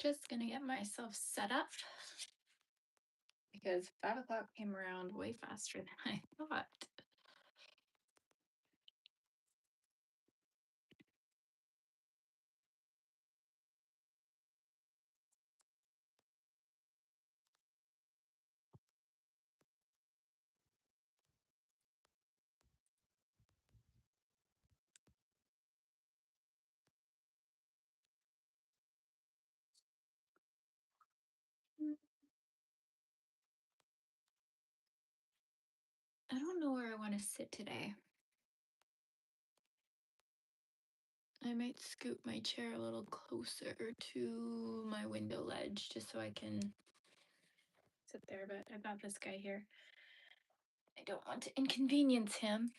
Just gonna get myself set up because 5 o'clock came around way faster than I thought. I don't know where I want to sit today. I might scoot my chair a little closer to my window ledge just so I can sit there, but I've got this guy here. I don't want to inconvenience him.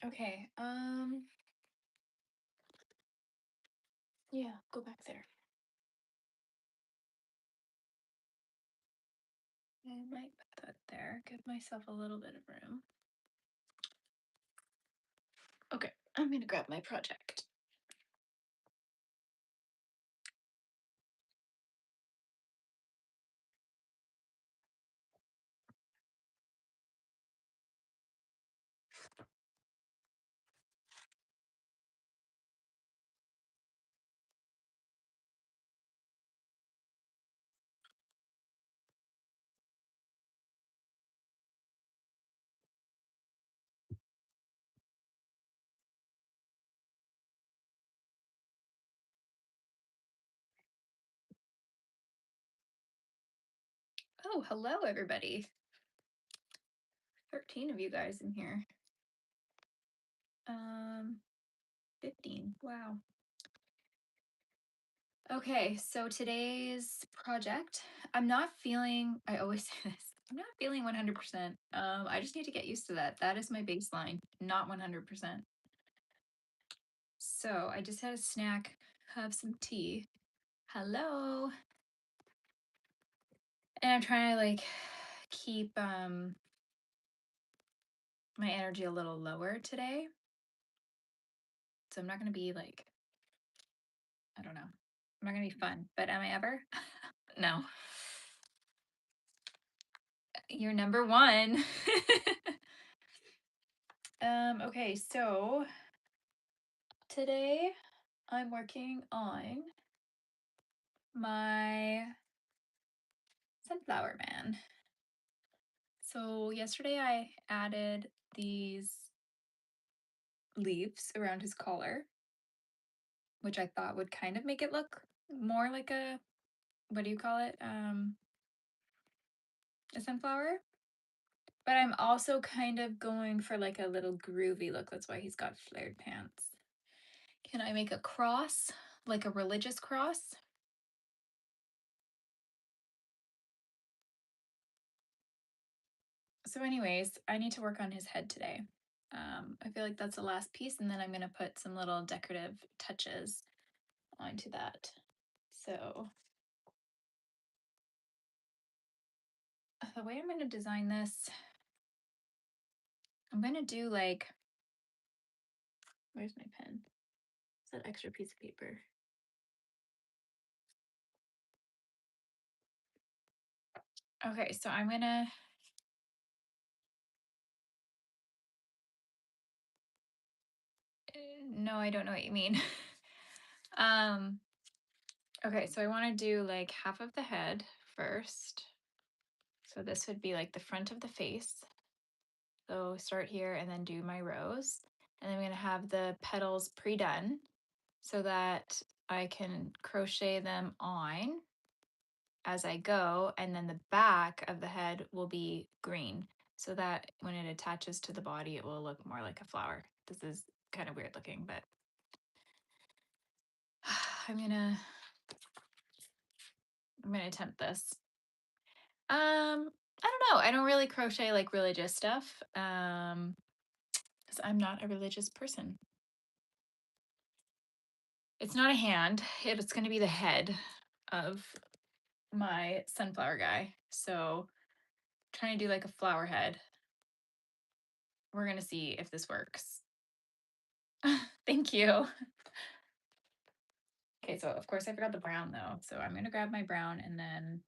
Okay, yeah, go back there. I might put that there, give myself a little bit of room. Okay, I'm gonna grab my project. Oh, hello everybody. 13 of you guys in here. 15. Wow. Okay, so today's project, I'm not feeling, I always say this, I'm not feeling 100%. I just need to get used to that. That is my baseline, not 100%. So I just had a snack, have some tea. Hello. And I'm trying to like keep my energy a little lower today. So I'm not going to be like, I don't know. I'm not going to be fun, but am I ever? No. You're number one. Okay, so today I'm working on my sunflower man. So yesterday I added these leaves around his collar, which I thought would kind of make it look more like a, what do you call it? A sunflower. But I'm also kind of going for like a little groovy look. That's why he's got flared pants. Can I make a cross, like a religious cross? So anyways, I need to work on his head today. I feel like that's the last piece, and then I'm going to put some little decorative touches onto that. So the way I'm going to design this, I'm going to do like, where's my pen? It's that extra piece of paper. Okay, so I'm going to no, I don't know what you mean. Okay, so I want to do like half of the head first. So this would be like the front of the face. So start here and then do my rows. And I'm going to have the petals pre-done so that I can crochet them on as I go. And then the back of the head will be green so that when it attaches to the body, it will look more like a flower. This is kind of weird looking, but I'm gonna attempt this. I don't know. I don't really crochet like religious stuff. 'Cause I'm not a religious person. It's not a hand. It's going to be the head of my sunflower guy. So trying to do like a flower head. We're going to see if this works. Thank you. Okay, so of course I forgot the brown though. So I'm going to grab my brown and then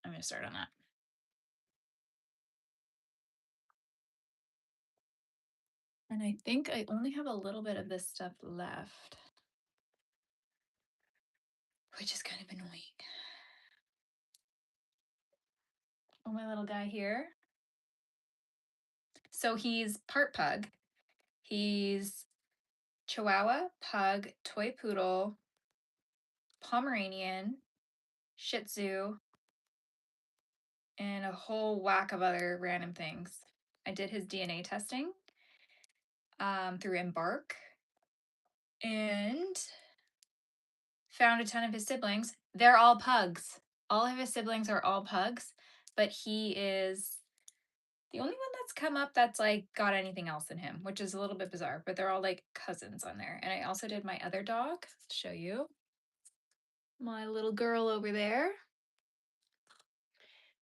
I'm going to start on that. And I think I only have a little bit of this stuff left, which is kind of annoying. Oh, my little guy here. So he's part pug. He's Chihuahua, pug, toy poodle, Pomeranian, Shih Tzu, and a whole whack of other random things. I did his DNA testing through Embark and found a ton of his siblings. They're all pugs. All of his siblings are all pugs, but he is the only one that's come up that's like got anything else in him, which is a little bit bizarre, but they're all like cousins on there. And I also did my other dog, show you my little girl over there,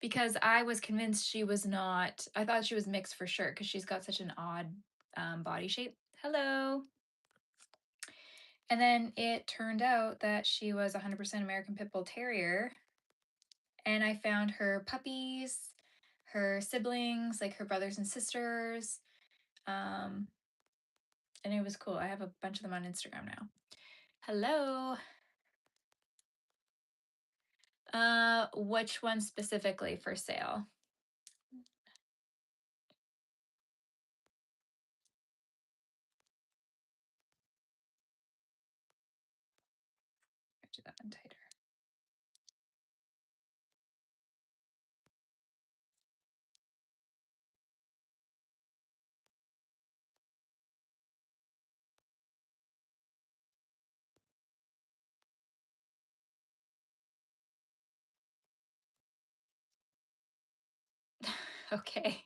because I was convinced she was not, I thought she was mixed for sure because she's got such an odd body shape. Hello. And then it turned out that she was 100% American Pit Bull Terrier. And I found her puppies, her siblings, like her brothers and sisters. And it was cool. I have a bunch of them on Instagram now. Hello. Which one specifically for sale? Do that one tighter. Okay.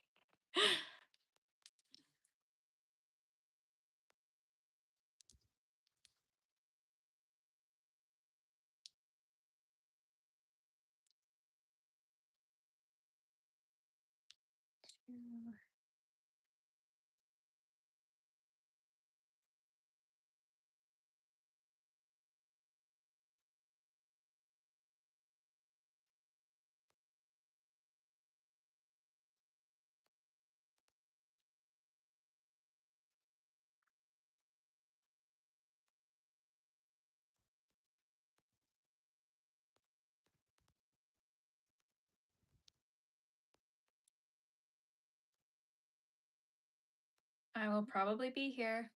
I will probably be here.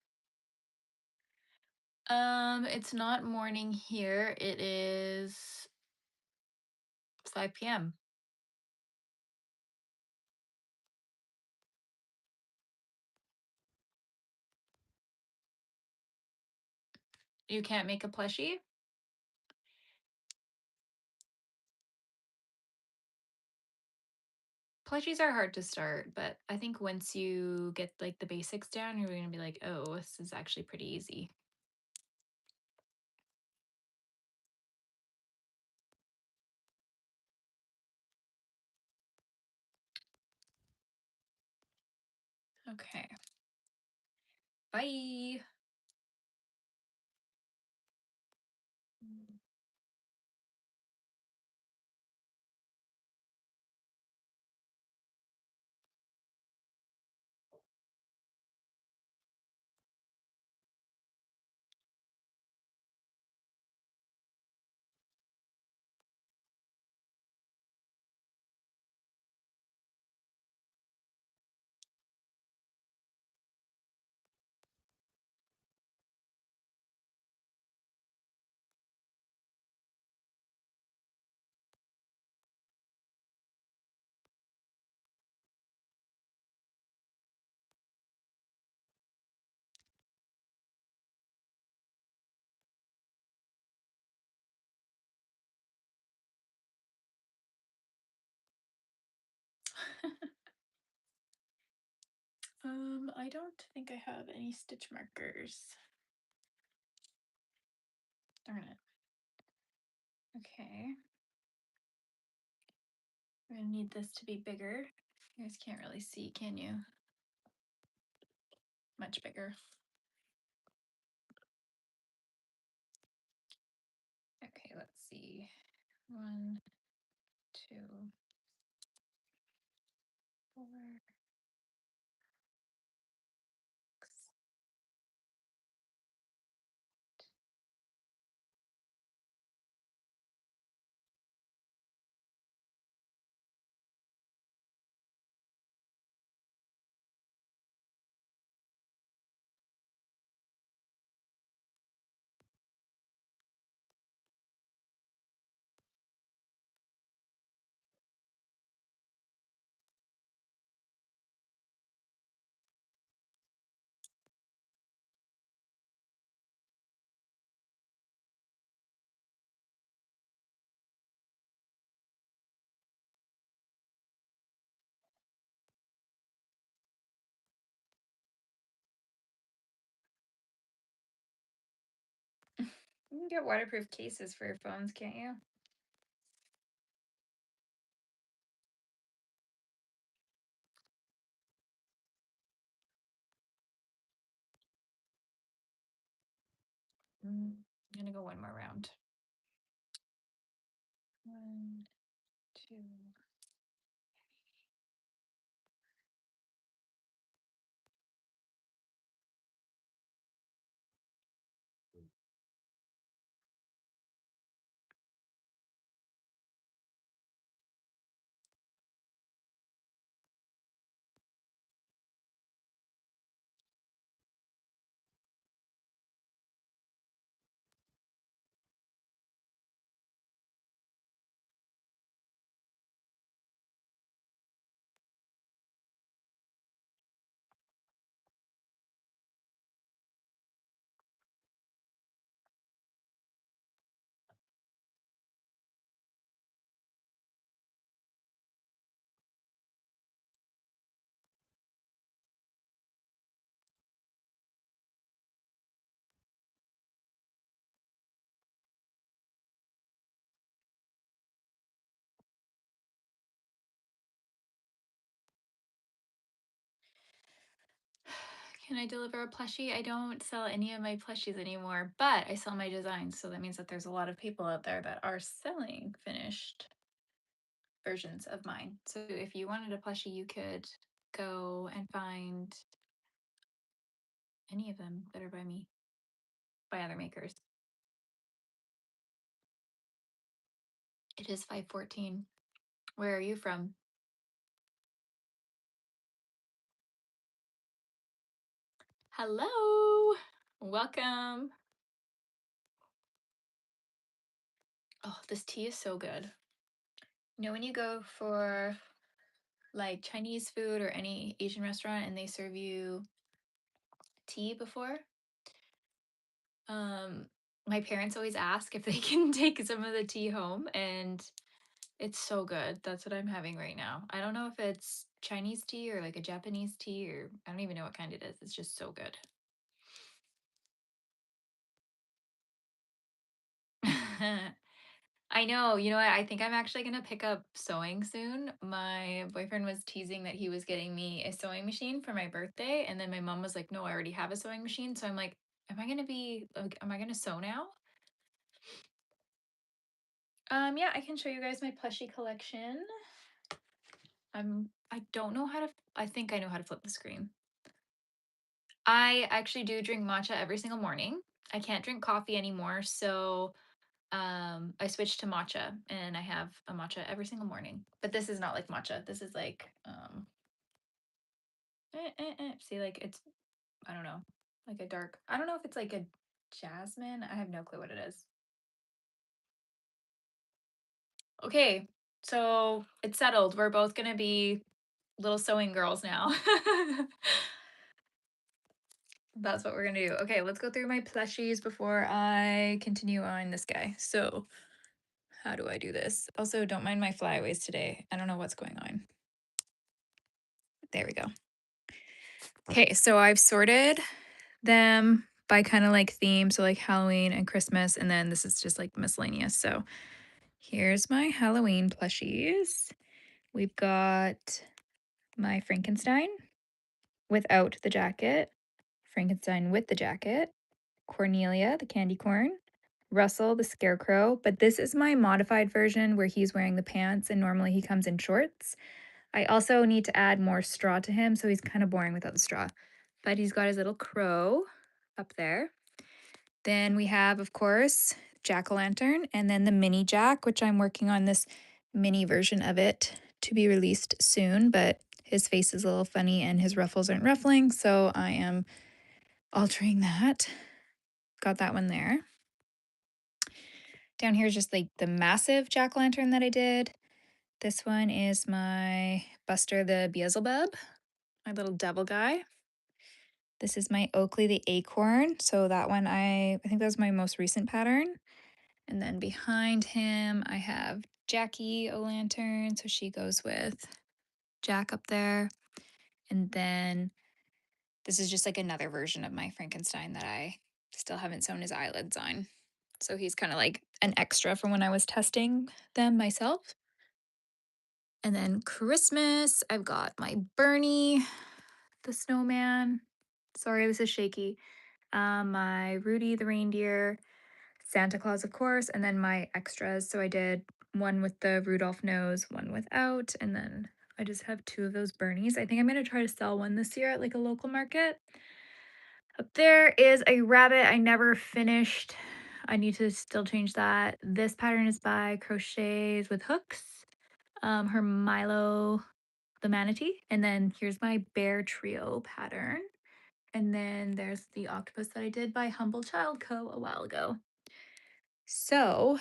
It's not morning here. It is 5 p.m. You can't make a plushie? Plushies are hard to start, but I think once you get like the basics down, you're gonna be like, oh, this is actually pretty easy. Okay. Bye. I don't think I have any stitch markers. Darn it. Okay. We're gonna need this to be bigger. You guys can't really see, can you? Much bigger. Okay, let's see. 1, 2, 4, 6. You can get waterproof cases for your phones, can't you? I'm gonna go one more round. 1, 2. Can I deliver a plushie? I don't sell any of my plushies anymore, but I sell my designs. So that means that there's a lot of people out there that are selling finished versions of mine. So if you wanted a plushie, you could go and find any of them that are by me, by other makers. It is 5:14. Where are you from? Hello. Welcome. Oh, this tea is so good. You know, when you go for like Chinese food or any Asian restaurant and they serve you tea before, um, my parents always ask if they can take some of the tea home, and it's so good. That's what I'm having right now. I don't know if it's Chinese tea or like a Japanese tea, or I don't even know what kind it is. It's just so good. I know. You know what? I think I'm actually going to pick up sewing soon. My boyfriend was teasing that he was getting me a sewing machine for my birthday. And then my mom was like, no, I already have a sewing machine. So I'm like, am I going to be, like, am I going to sew now? Yeah, I can show you guys my plushie collection. I don't know how to, I think I know how to flip the screen. I actually do drink matcha every single morning. I can't drink coffee anymore. So I switched to matcha and I have a matcha every single morning. But this is not like matcha. This is like see, like it's, I don't know, like a dark, I don't know if it's like a jasmine. I have no clue what it is. Okay, so it's settled. We're both gonna be little sewing girls now. That's what we're gonna do. Okay, let's go through my plushies before I continue on this guy. So how do I do this? Also, don't mind my flyaways today. I don't know what's going on. There we go. Okay, so I've sorted them by kind of like theme, so like Halloween and Christmas, and then this is just like miscellaneous. So here's my Halloween plushies. We've got my Frankenstein without the jacket, Frankenstein with the jacket, Cornelia, the candy corn, Russell, the scarecrow, but this is my modified version where he's wearing the pants and normally he comes in shorts. I also need to add more straw to him, so he's kind of boring without the straw. But he's got his little crow up there. Then we have, of course, jack-o'-lantern and then the mini Jack, which I'm working on this mini version of it to be released soon, but his face is a little funny and his ruffles aren't ruffling, so I am altering that. Got that one there. Down here is just like the massive jack-o'-lantern that I did. This one is my Buster the Beelzebub, my little devil guy. This is my Oakley the acorn. So that one I think that was my most recent pattern. And then behind him I have Jackie O'Lantern. So she goes with Jack up there. And then this is just like another version of my Frankenstein that I still haven't sewn his eyelids on. So he's kind of like an extra from when I was testing them myself. And then Christmas, I've got my Bernie, the snowman. Sorry, this is shaky. My Rudy the reindeer, Santa Claus, of course, and then my extras. So I did one with the Rudolph nose, one without, and then I just have two of those Bernies. I think I'm going to try to sell one this year at like a local market. Up there is a rabbit I never finished. I need to still change that. This pattern is by Crochets with Hooks. Her Milo the manatee. And then here's my bear trio pattern. And then there's the octopus that I did by Humble Child Co. a while ago. So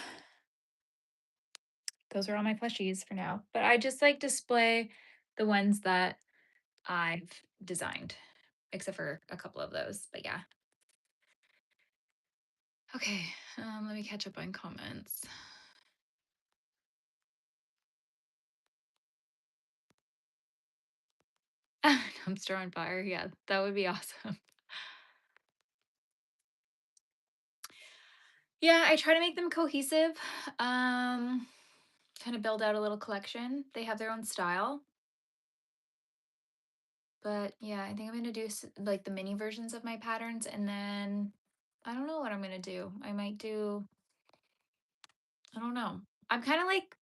those are all my plushies for now. But I just like display the ones that I've designed, except for a couple of those. But yeah. Okay, let me catch up on comments. Dumpster on fire. Yeah, that would be awesome. Yeah, I try to make them cohesive. Kind of build out a little collection. They have their own style. But yeah, I think I'm gonna do like the mini versions of my patterns, and then I don't know what I'm gonna do. I might do, I don't know. I'm kind of like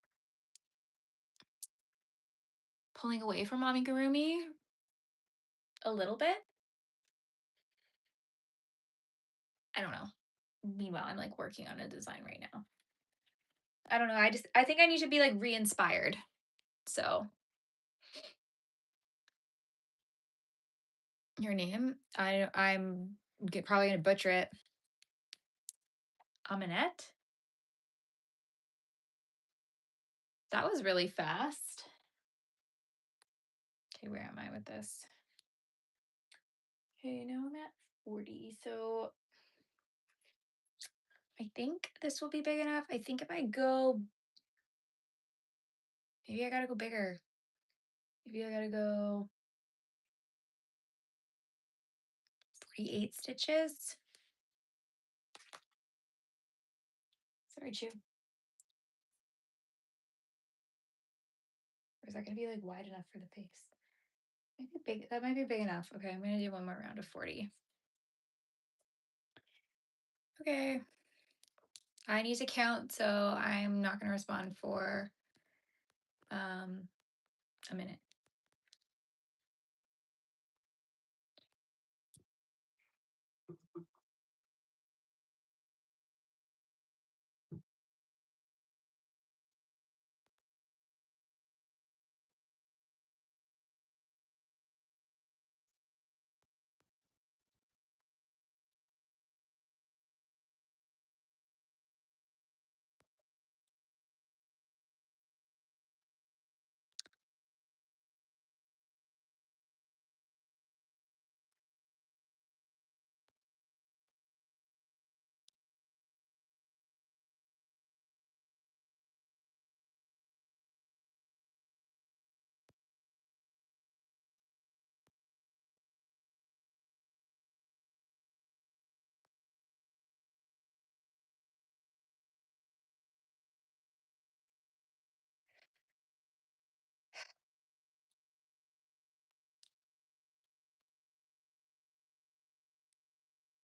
pulling away from amigurumi a little bit. I don't know. Meanwhile, I'm like working on a design right now. I don't know. I think I need to be like re-inspired. So your name, probably gonna butcher it. Aminette. That was really fast. Okay, where am I with this? Okay, now I'm at 40. So I think this will be big enough. I think if I go, maybe I gotta go bigger. Maybe I gotta go 48 stitches. Sorry, Chew. Or is that gonna be like wide enough for the face? Maybe big, that might be big enough. Okay, I'm gonna do one more round of 40. Okay. I need to count, so I'm not gonna respond for a minute.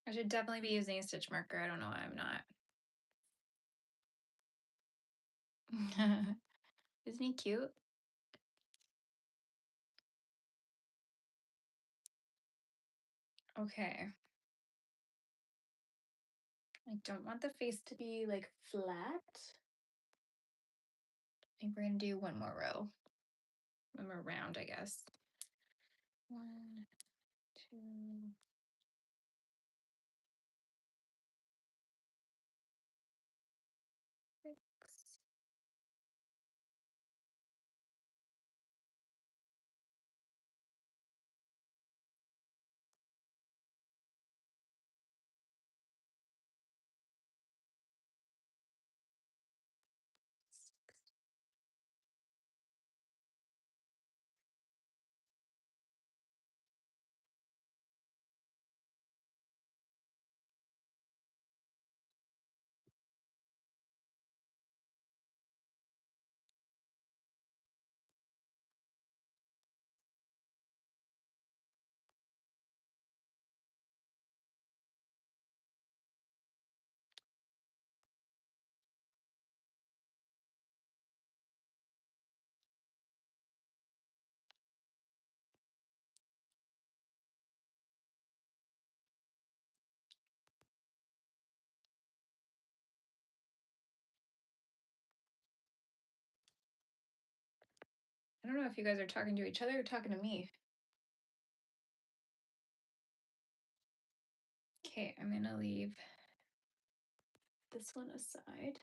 I should definitely be using a stitch marker. I don't know why I'm not. Isn't he cute? Okay. I don't want the face to be like flat. I think we're gonna do one more row. One more round, I guess. 1, 2, 6. I don't know if you guys are talking to each other or talking to me. Okay, I'm gonna leave this one aside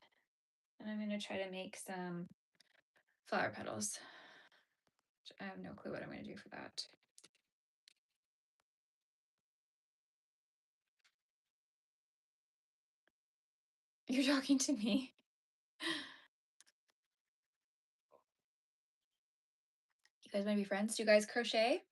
and I'm gonna try to make some flower petals. I have no clue what I'm gonna do for that. You're talking to me? You guys might be friends. Do you guys crochet?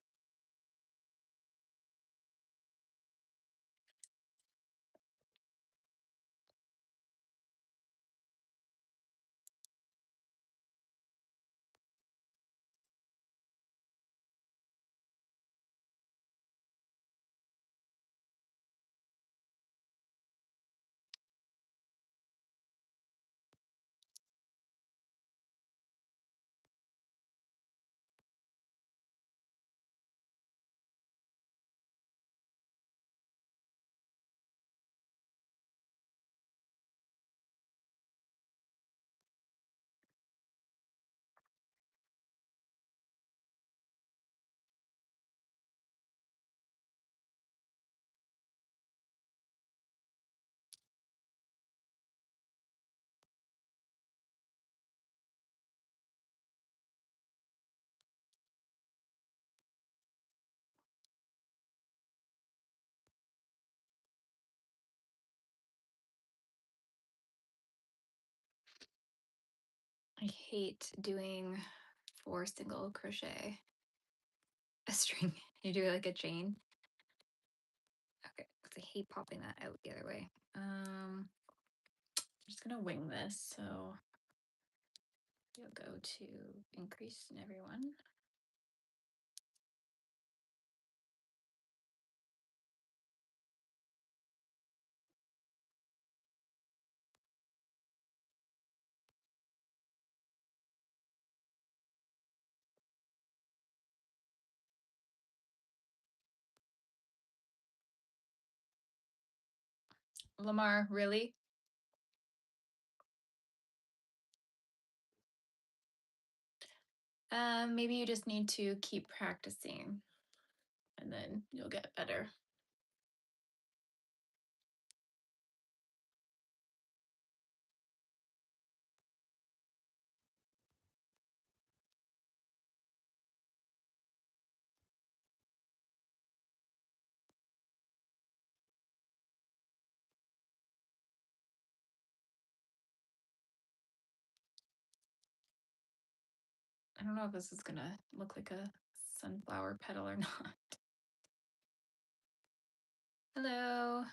I hate doing 4 single crochet a string. You do like a chain. Okay, because I hate popping that out the other way. I'm just gonna wing this. So you'll go to increase in everyone. Lamar, really? Maybe you just need to keep practicing and then you'll get better. I don't know if this is gonna look like a sunflower petal or not. Hello.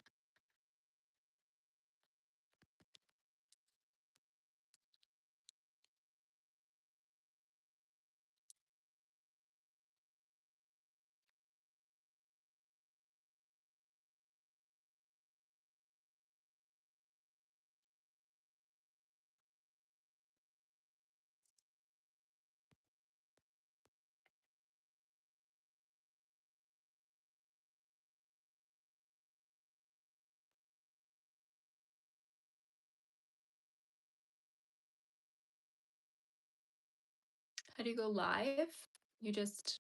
How do you go live? You just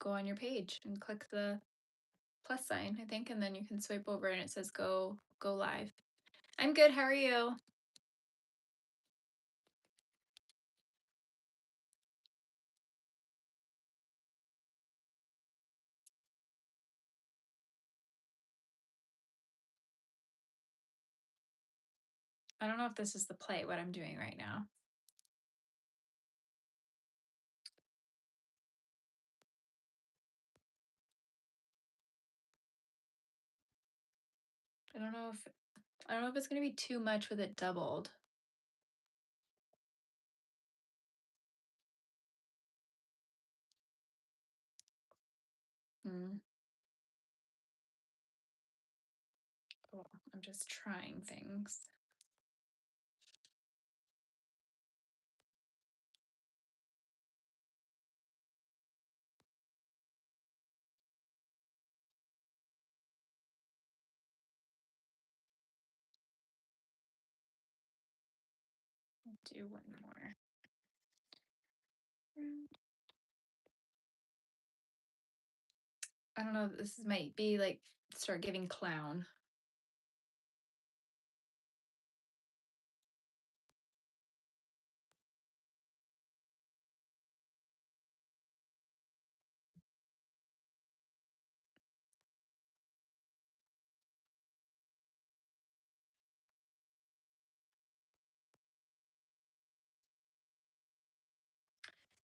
go on your page and click the plus sign, I think, and then you can swipe over and it says go live. I'm good. How are you? I don't know if this is the play, what I'm doing right now. I don't know if it's going to be too much with it doubled. Hmm. Oh, I'm just trying things. Do one more. I don't know. This might be like start giving clown.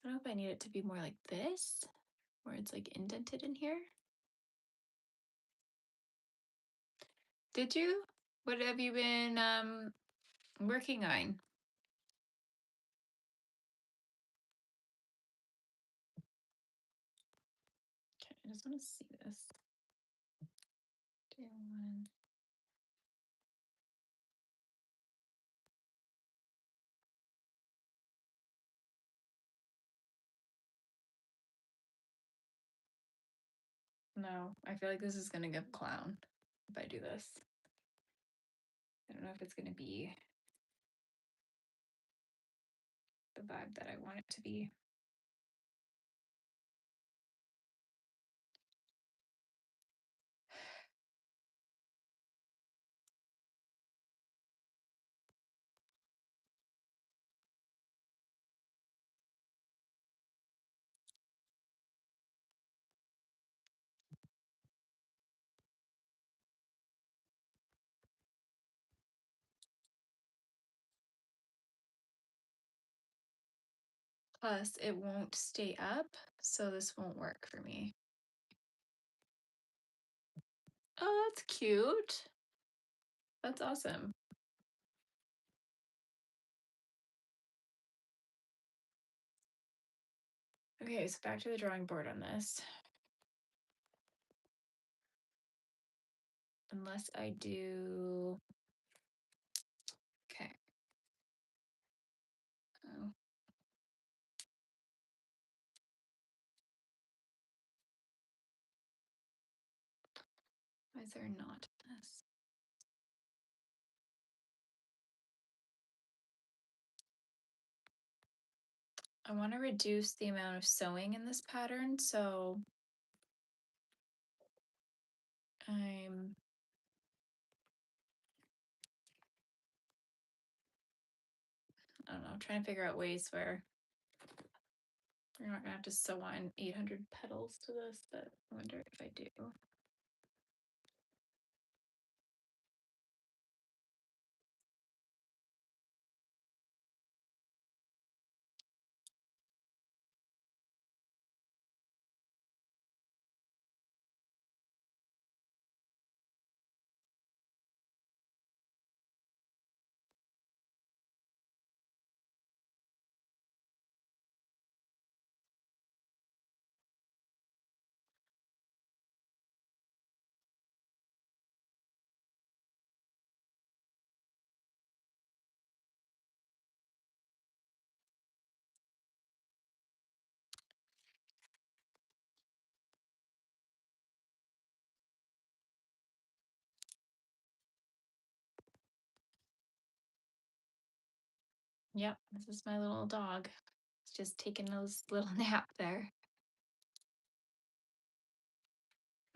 I don't know if I need it to be more like this, where it's like indented in here. Did you? What have you been working on? Okay, I just want to see this. Do one. No, I feel like this is gonna give clown if I do this. I don't know if it's gonna be the vibe that I want it to be. Plus, it won't stay up, so this won't work for me. Oh, that's cute. That's awesome. Okay, so back to the drawing board on this. Unless I do, okay. Oh. Why is there not this? I want to reduce the amount of sewing in this pattern, so I'm I don't know, trying to figure out ways where we're not gonna have to sew on 800 petals to this, but I wonder if I do. Yep, this is my little dog. Just taking a little nap there.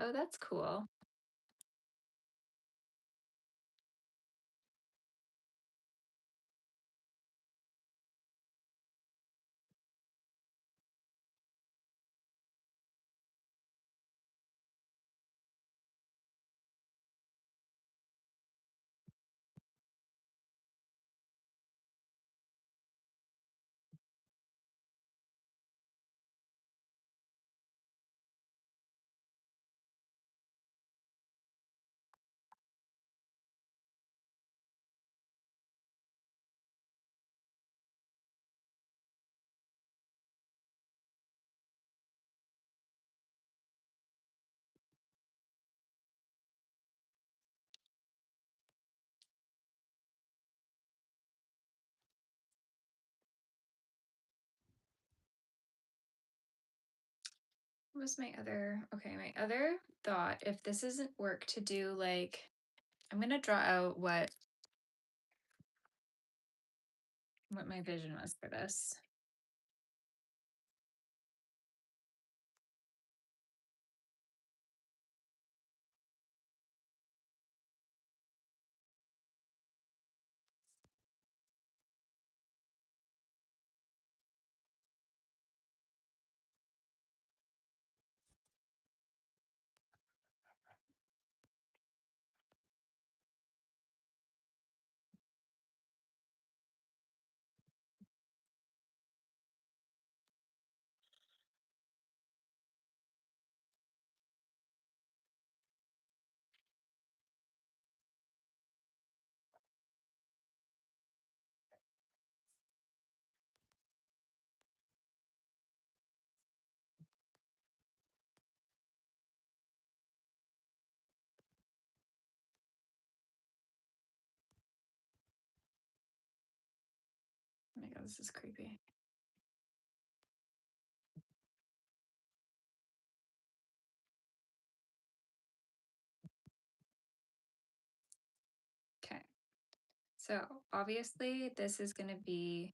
Oh, that's cool. What was my other, okay, my other thought, if this isn't work to do like, I'm gonna draw out what my vision was for this. Oh my God, this is creepy. Okay, so obviously this is gonna be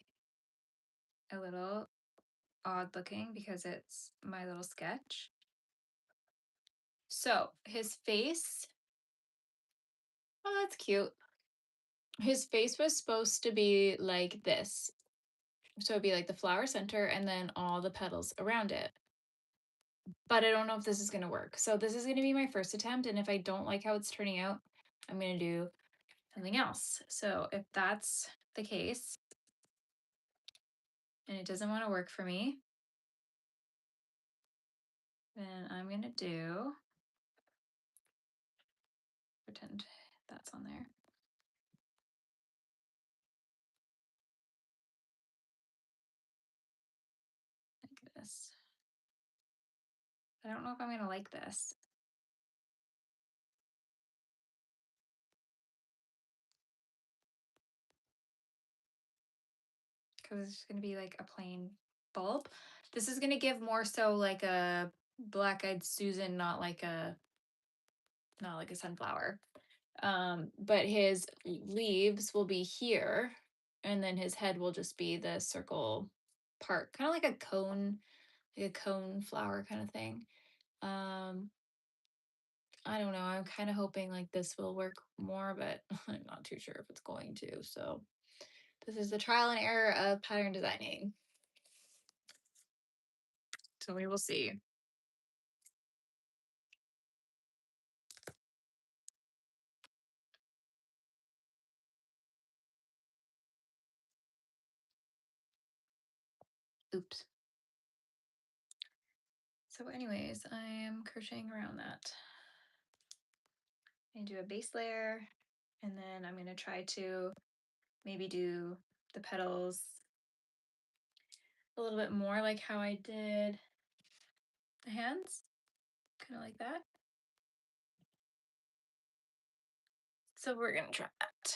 a little odd looking because it's my little sketch. So his face, oh, that's cute. His face was supposed to be like this. So it'd be like the flower center and then all the petals around it. But I don't know if this is gonna work. So this is gonna be my first attempt. And if I don't like how it's turning out, I'm gonna do something else. So if that's the case and it doesn't want to work for me, then I'm gonna do, pretend that's on there. Like this. I don't know if I'm gonna like this. Because it's just gonna be like a plain bulb. This is gonna give more so like a black-eyed Susan, not like a sunflower. But his leaves will be here, and then his head will just be the circle part, kind of like a cone flower kind of thing. Um, I don't know. I'm kind of hoping like this will work more, but I'm not too sure if it's going to. So this is the trial and error of pattern designing. So we will see. Oops. So anyways, I am crocheting around that. I do a base layer, and then I'm going to try to maybe do the petals a little bit more like how I did the hands, kind of like that. So we're going to try that.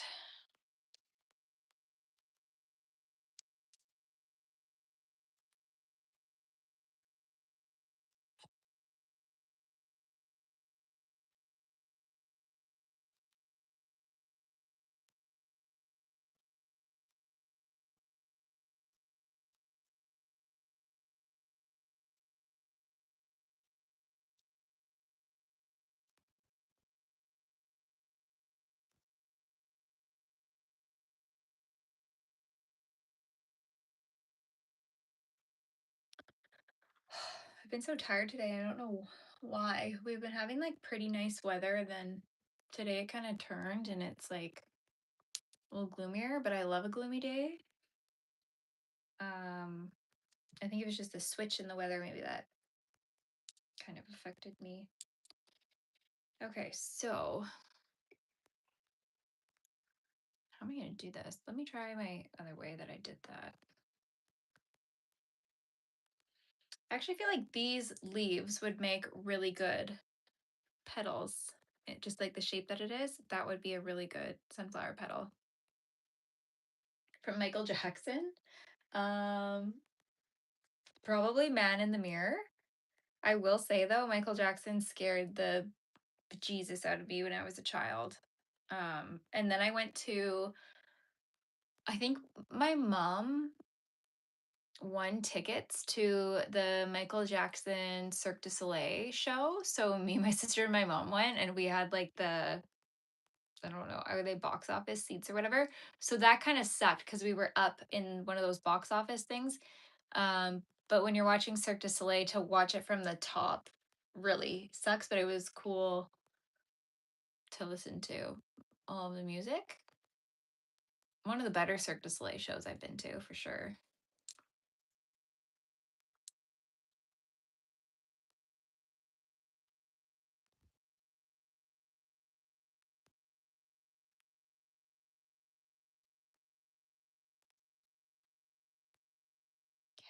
been so tired today. I don't know why. We've been having like pretty nice weather, and then today it kind of turned and it's like a little gloomier, but I love a gloomy day. Um, I think it was just the switch in the weather, maybe that kind of affected me. Okay, so how am I going to do this? Let me try my other way that I did that. I actually feel like these leaves would make really good petals. Just like the shape that it is, that would be a really good sunflower petal. From Michael Jackson. Um, Probably Man in the Mirror. I will say though, Michael Jackson scared the bejesus out of me when I was a child. And then I went to, I think my mom won tickets to the Michael Jackson Cirque du Soleil show. So me, my sister, and my mom went, and we had like I don't know, are they box office seats or whatever? So that kind of sucked because we were up in one of those box office things. But when you're watching Cirque du Soleil, to watch it from the top really sucks, but it was cool to listen to all of the music. One of the better Cirque du Soleil shows I've been to for sure.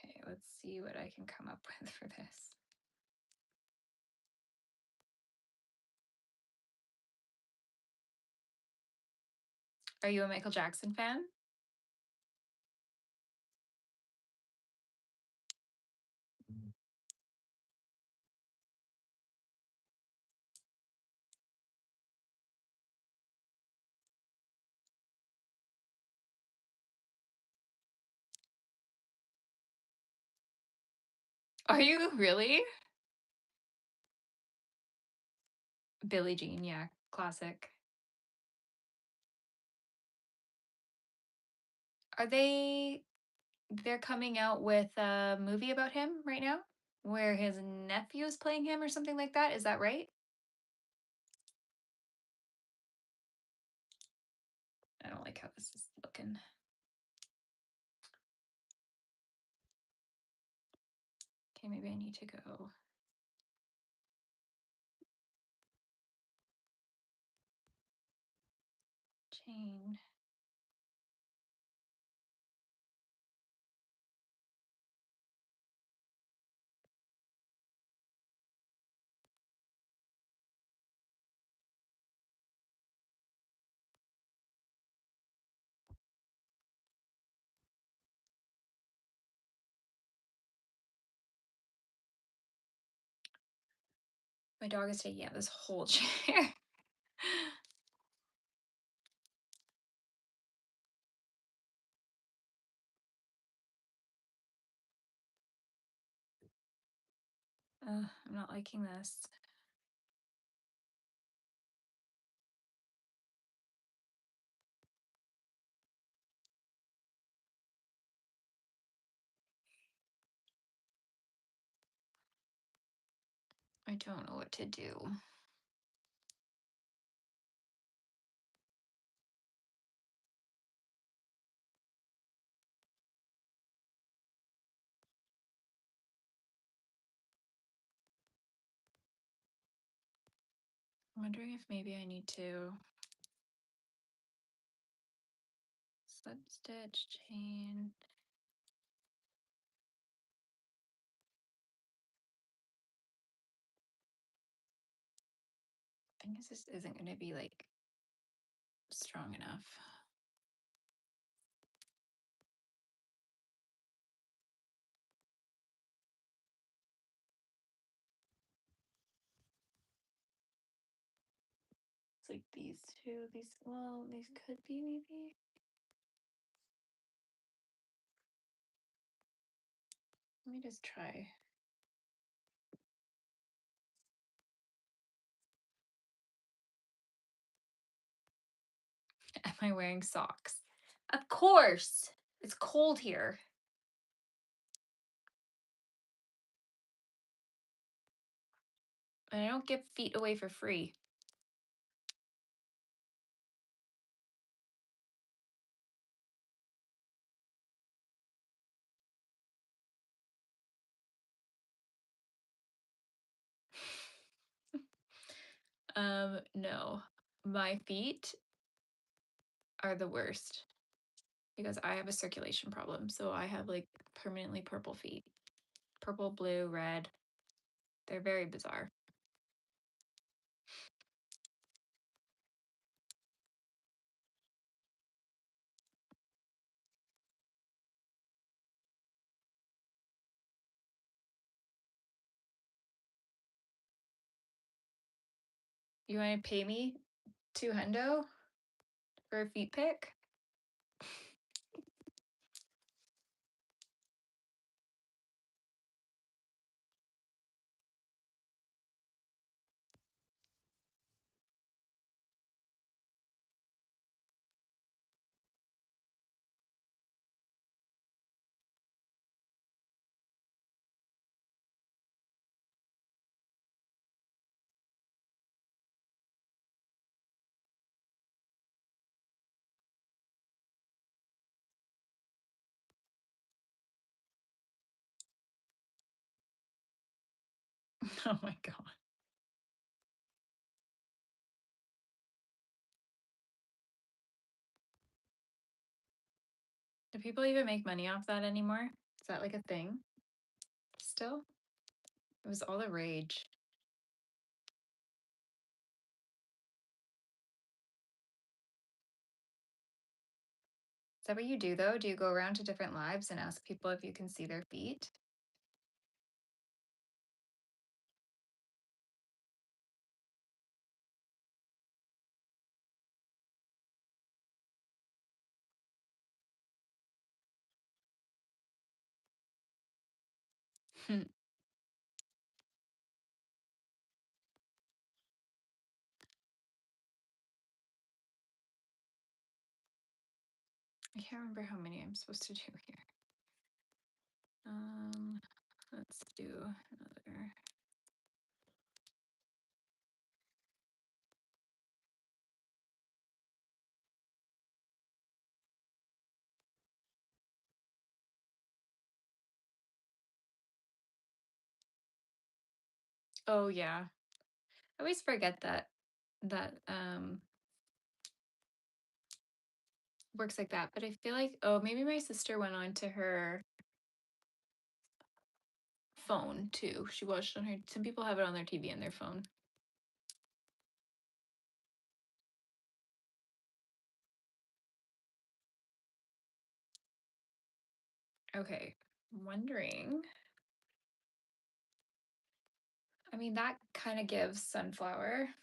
Okay, let's see what I can come up with for this. Are you a Michael Jackson fan? Are you really? Billie Jean, yeah, classic. Are they're coming out with a movie about him right now where his nephew is playing him or something like that? Is that right? I don't like how this is looking. Okay, maybe I need to go chain. My dog is taking out this whole chair. I'm not liking this. I don't know what to do. I'm wondering if maybe I need to slip stitch, chain. I think this isn't going to be like strong enough. It's like these two, well, these could be maybe. Let me just try. Am I wearing socks? Of course. It's cold here. And I don't give feet away for free. No. My feet are the worst because I have a circulation problem. So I have like permanently purple feet. Purple, blue, red. They're very bizarre. You want to pay me 2 hundo for a feet pic? Oh my God. Do people even make money off that anymore? Is that like a thing still? It was all the rage. Is that what you do though? Do you go around to different lives and ask people if you can see their feet? I can't remember how many I'm supposed to do here. Let's do another. Oh yeah. I always forget that works like that. But I feel like, oh, maybe my sister went on to her phone too. She watched on her, some people have it on their TV and their phone. Okay. I'm wondering. I mean, that kind of gives sunflower. Oh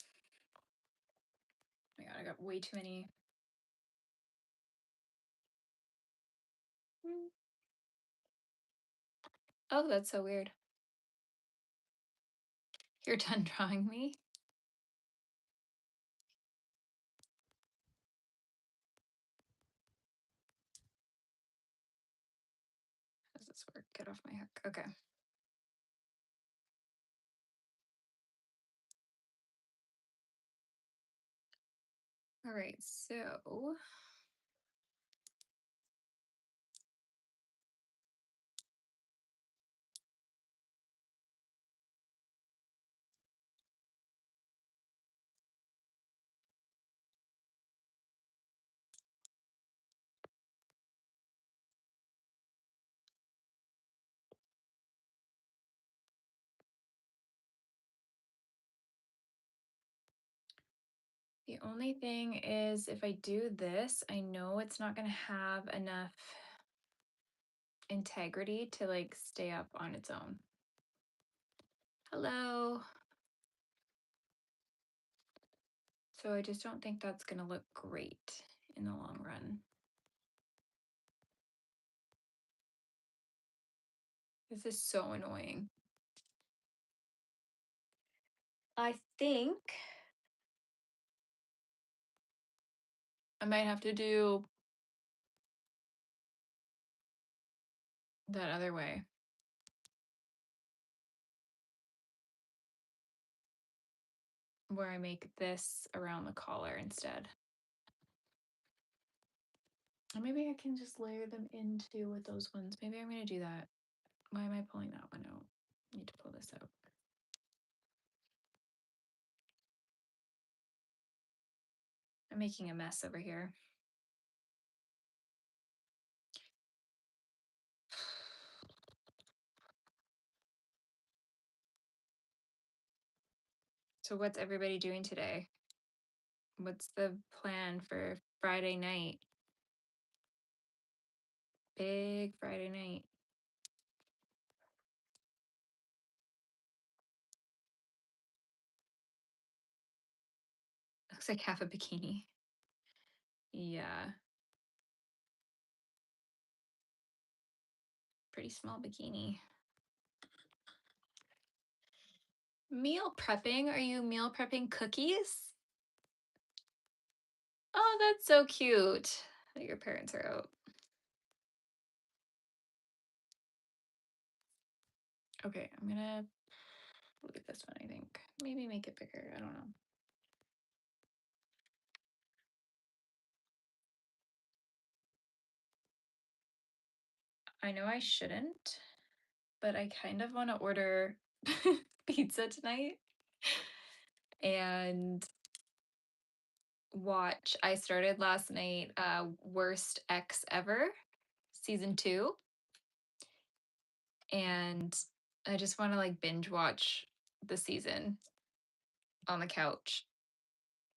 my God, I got way too many. Oh, that's so weird. You're done drawing me? How does this work? Get off my hook. Okay. All right, so the only thing is if I do this, I know it's not going to have enough integrity to like stay up on its own. Hello. So I just don't think that's going to look great in the long run. This is so annoying. I think I might have to do that other way. where I make this around the collar instead. Or maybe I can just layer them into with those ones. Maybe I'm going to do that. Why am I pulling that one out? I need to pull this out. I'm making a mess over here. So what's everybody doing today? What's the plan for Friday night? Big Friday night. Looks like half a bikini. Yeah. Pretty small bikini. Meal prepping? Are you meal prepping cookies? Oh, that's so cute that your parents are out. Okay, I'm gonna leave this one, I think. Maybe make it bigger. I don't know. I know I shouldn't, but I kind of want to order pizza tonight and watch. I started last night Worst Ex Ever, season 2, and I just want to like binge watch the season on the couch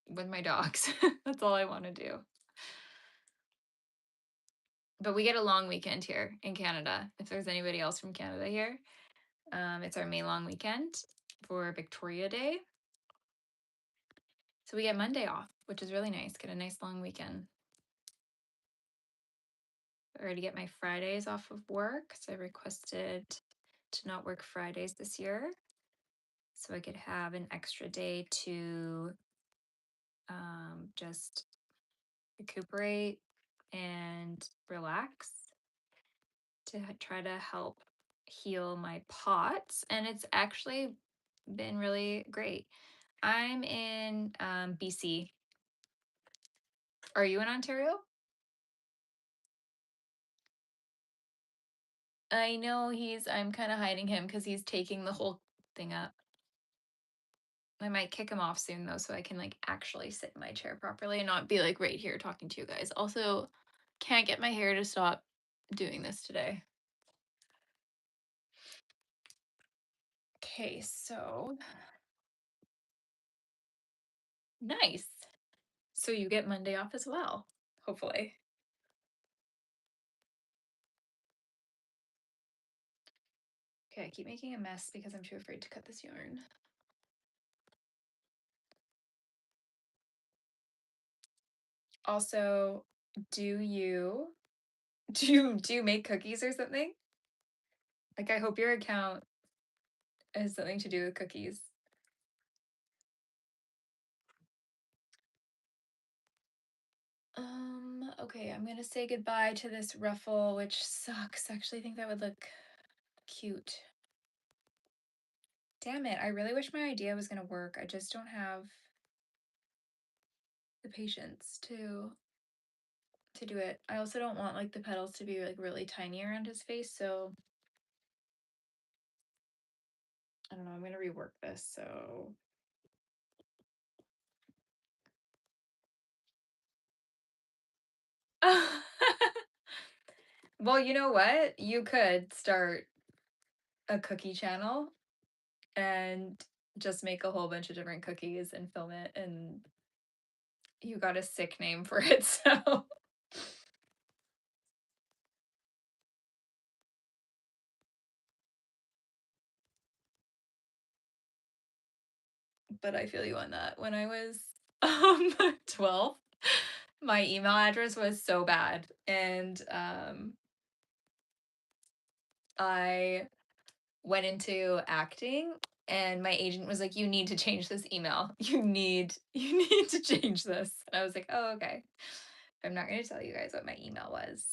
with my dogs. That's all I want to do. But we get a long weekend here in Canada. If there's anybody else from Canada here, it's our May long weekend for Victoria Day. So we get Monday off, which is really nice. Get a nice long weekend. I already get my Fridays off of work. So I requested to not work Fridays this year. So I could have an extra day to just recuperate and relax to try to help heal my POTS. And it's actually been really great. I'm in BC. Are you in Ontario? I know I'm kind of hiding him because he's taking the whole thing up. I might kick him off soon though, so I can like actually sit in my chair properly and not be like right here talking to you guys. Also, can't get my hair to stop doing this today. Okay, so nice. So you get Monday off as well, hopefully. Okay, I keep making a mess because I'm too afraid to cut this yarn. Also, do you do you make cookies or something? Like I hope your account has something to do with cookies. Okay, I'm gonna say goodbye to this ruffle, which sucks. I actually think that would look cute. Damn it, I really wish my idea was gonna work. I just don't have the patience to do it. I also don't want like the petals to be like really tiny around his face, so I don't know, I'm gonna rework this, so well, you know what? You could start a cookie channel and just make a whole bunch of different cookies and film it, and you got a sick name for it, so but I feel you on that. When I was 12, my email address was so bad, and I went into acting, and my agent was like, "You need to change this email. You need to change this." And I was like, "Oh, okay. I'm not going to tell you guys what my email was."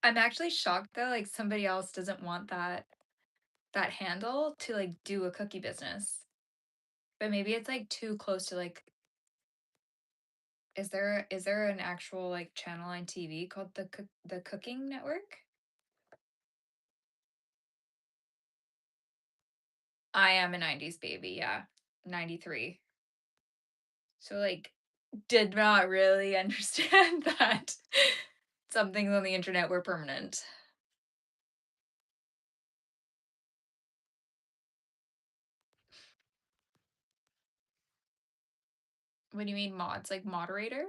I'm actually shocked though, like somebody else doesn't want that handle to like do a cookie business. But maybe it's like too close to like is there an actual like channel on TV called the Cooking Network? I am a 90s baby, yeah. 93. So like did not really understand that some things on the internet were permanent. What do you mean mods? Like moderator?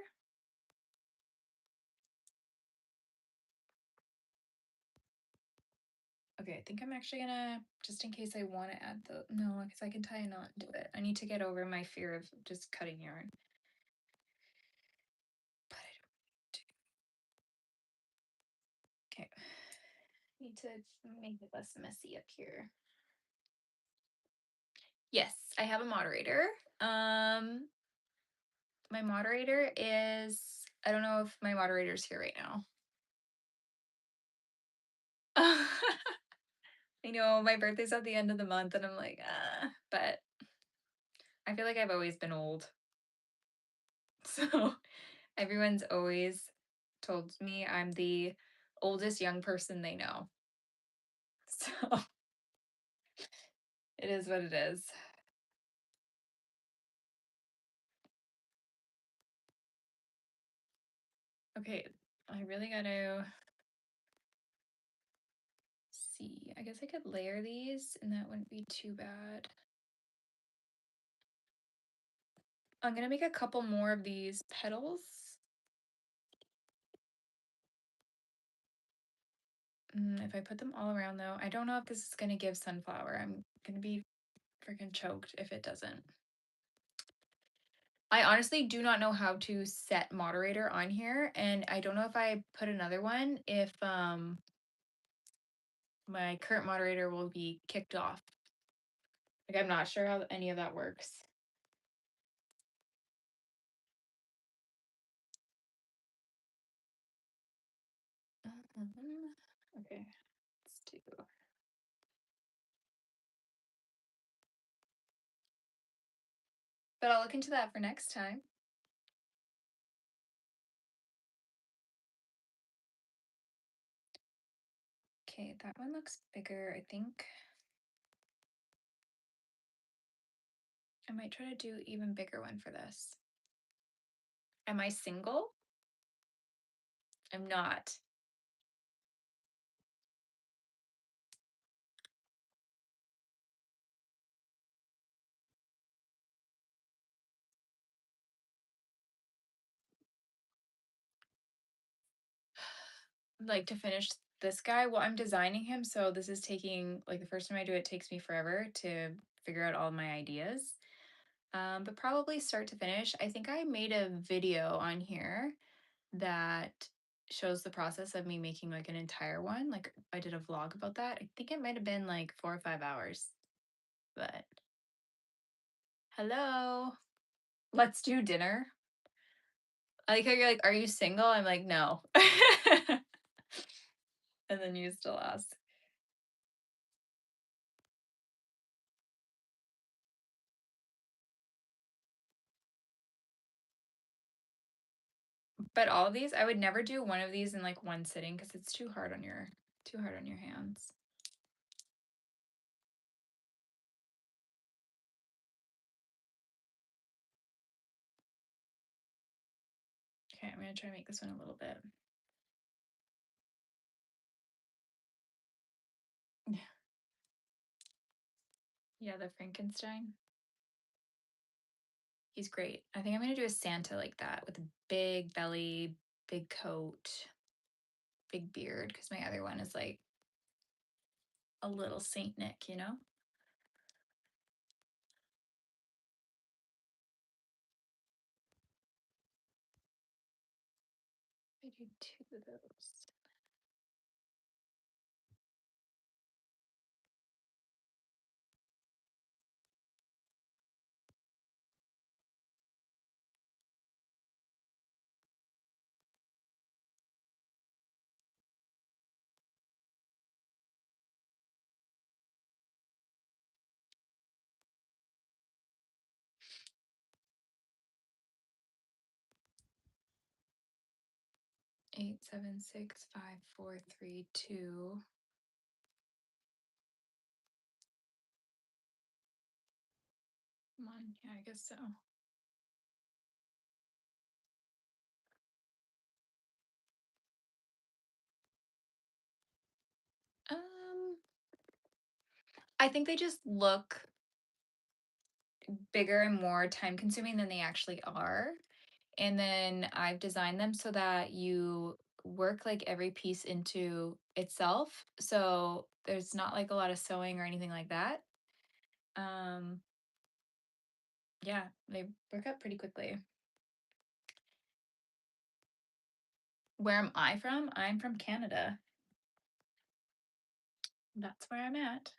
Okay, I think I'm actually gonna, just in case I want to add the, no, because I can tie a knot into it. I need to get over my fear of just cutting yarn. But I don't. Okay. Need to make it less messy up here. Yes, I have a moderator. Um, my moderator is, I don't know if my moderator's here right now. I know my birthday's at the end of the month and I'm like, but I feel like I've always been old. So everyone's always told me I'm the oldest young person they know. So it is what it is. Okay, I really gotta see. I guess I could layer these and that wouldn't be too bad. I'm gonna make a couple more of these petals. If I put them all around though, I don't know if this is gonna give sunflower. I'm gonna be freaking choked if it doesn't. I honestly do not know how to set moderator on here, and I don't know if I put another one if my current moderator will be kicked off. Like I'm not sure how any of that works. Okay, let's do. But I'll look into that for next time. Okay, that one looks bigger. I think I might try to do even bigger one for this. Am I single? I'm not. Like to finish this guy, well, I'm designing him, so this is taking like the first time I do it takes me forever to figure out all my ideas. But probably start to finish. I think I made a video on here that shows the process of me making like an entire one. Like I did a vlog about that. I think it might have been like 4 or 5 hours. But hello, let's do dinner. I like how you're like, are you single? I'm like, no. And then you still ask. But all of these, I would never do one of these in like one sitting because it's too hard on your hands. Okay, I'm gonna try to make this one a little bit. Yeah, the Frankenstein. He's great. I think I'm gonna do a Santa like that with a big belly, big coat, big beard, because my other one is like a little Saint Nick, you know? I do two of those. 8765432. Come on, yeah, I guess so. Um, I think they just look bigger and more time consuming than they actually are. And then I've designed them so that you work like every piece into itself. So there's not like a lot of sewing or anything like that. Um, yeah, they work out pretty quickly. Where am I from? I'm from Canada. That's where I'm at.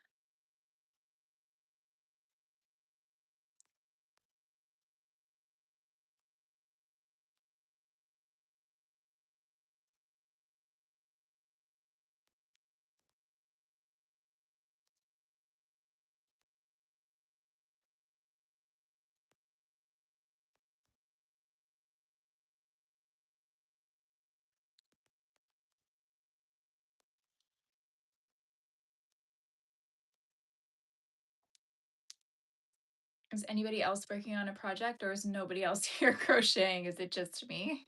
Is anybody else working on a project or is nobody else here crocheting? Is it just me?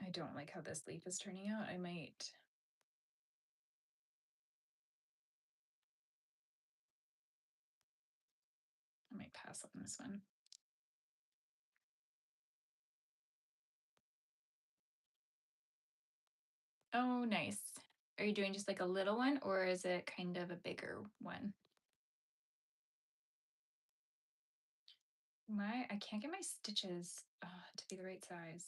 I don't like how this leaf is turning out. I might pass on this one. Oh, nice. Are you doing just like a little one or is it kind of a bigger one? I can't get my stitches to be the right size.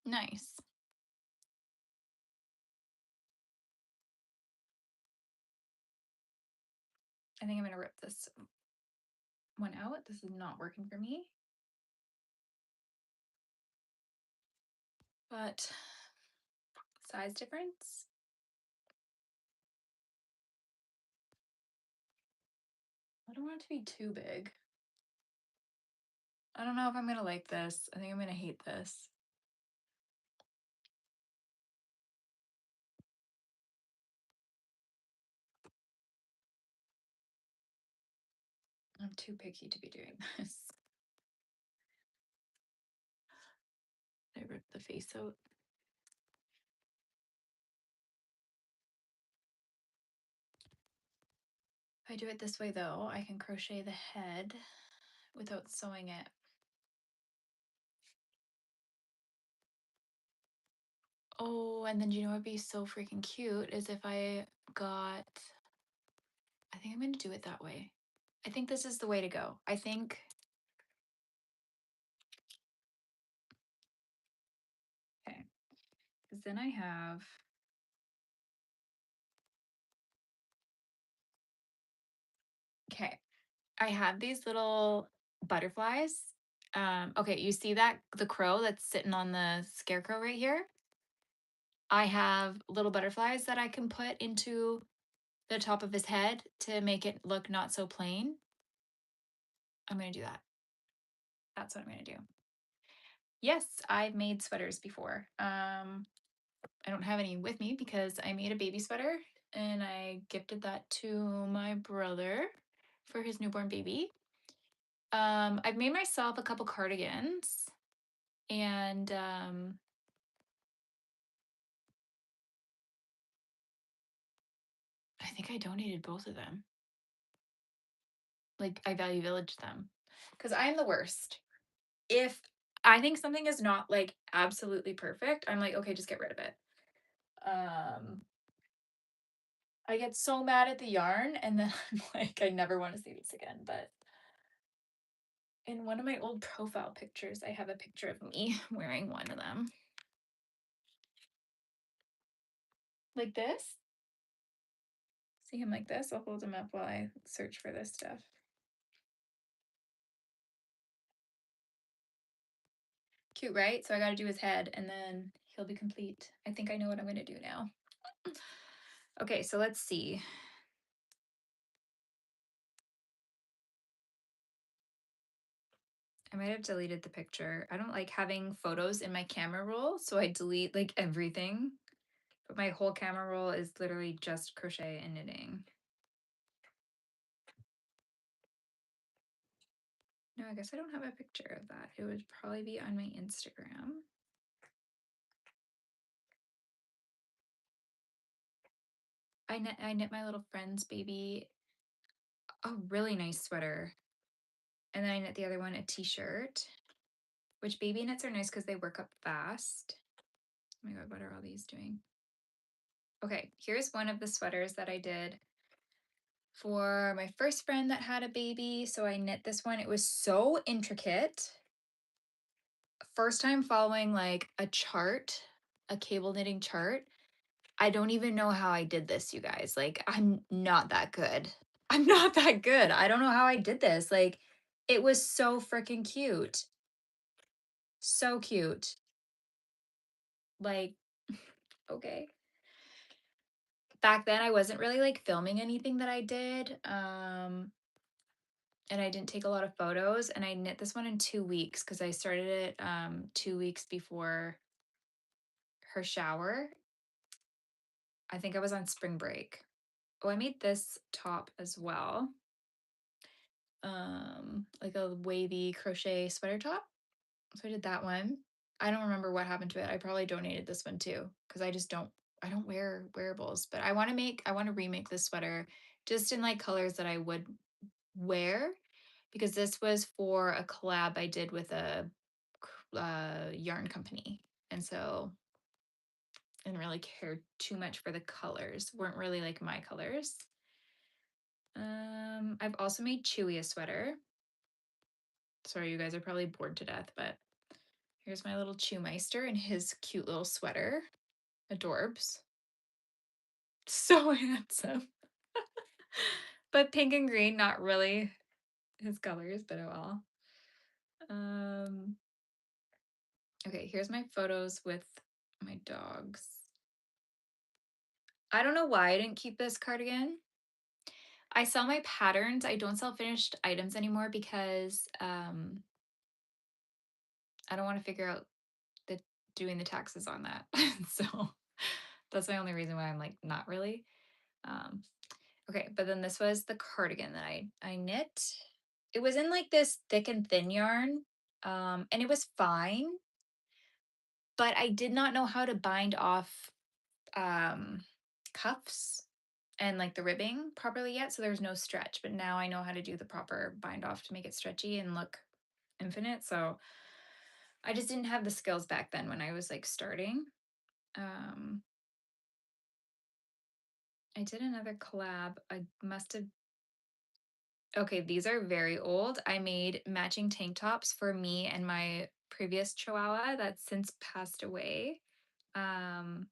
Nice. I think I'm gonna rip this one out. This is not working for me. But size difference. I don't want it to be too big. I don't know if I'm gonna like this. I think I'm gonna hate this. I'm too picky to be doing this. I ripped the face out. If I do it this way though, I can crochet the head without sewing it. Oh, and then you know what'd be so freaking cute is if I got, I think I'm gonna do it that way. I think this is the way to go. I think, okay, because then I have, okay, I have these little butterflies. Okay, you see that the crow that's sitting on the scarecrow right here? I have little butterflies that I can put into the top of his head to make it look not so plain. I'm gonna do that. That's what I'm gonna do. Yes, I've made sweaters before. I don't have any with me because I made a baby sweater and I gifted that to my brother for his newborn baby. I've made myself a couple cardigans and I think I donated both of them. Like I value village them because I am the worst. If I think something is not like absolutely perfect, I'm like, okay, just get rid of it. Um, I get so mad at the yarn and then I'm like, I never want to see this again. But in one of my old profile pictures, I have a picture of me wearing one of them. Like this. See him like this? I'll hold him up while I search for this stuff. Cute, right? So I got to do his head and then he'll be complete. I think I know what I'm going to do now. Okay, so let's see. I might have deleted the picture. I don't like having photos in my camera roll, so I delete like everything. But my whole camera roll is literally just crochet and knitting. No, I guess I don't have a picture of that. It would probably be on my Instagram. I knit my little friend's baby a really nice sweater. And then I knit the other one a t-shirt, which baby knits are nice because they work up fast. Oh my God, what are all these doing? Okay, here's one of the sweaters that I did for my first friend that had a baby. So I knit this one. It was so intricate. First time following like a chart, a cable knitting chart. I don't even know how I did this, you guys. Like, I'm not that good. I'm not that good. I don't know how I did this. Like, it was so freaking cute. So cute. Like, okay. Back then I wasn't really like filming anything that I did. And I didn't take a lot of photos, and I knit this one in 2 weeks because I started it 2 weeks before her shower. I think I was on spring break. Oh, I made this top as well. Like a wavy crochet sweater top. So I did that one. I don't remember what happened to it. I probably donated this one too because I don't wear wearables, but I want to remake this sweater just in like colors that I would wear because this was for a collab I did with a yarn company. And so I didn't really care too much for the colors. Weren't really like my colors. I've also made Chewy a sweater. Sorry, you guys are probably bored to death, but here's my little Chewmeister in his cute little sweater. Adorbs. So handsome. But pink and green, not really his colors, but oh well. Okay, here's my photos with my dogs. I don't know why I didn't keep this cardigan. I sell my patterns. I don't sell finished items anymore because I don't want to figure out the doing the taxes on that. So that's my only reason why I'm like not really. Um, okay, but then this was the cardigan that I knit. It was in like this thick and thin yarn, and it was fine, but I did not know how to bind off um, cuffs and like the ribbing properly yet, so there's no stretch. But now I know how to do the proper bind off to make it stretchy and look infinite. So I just didn't have the skills back then when I was like starting. Um, I did another collab. I must have. Okay, these are very old. I made matching tank tops for me and my previous Chihuahua that's since passed away. Um,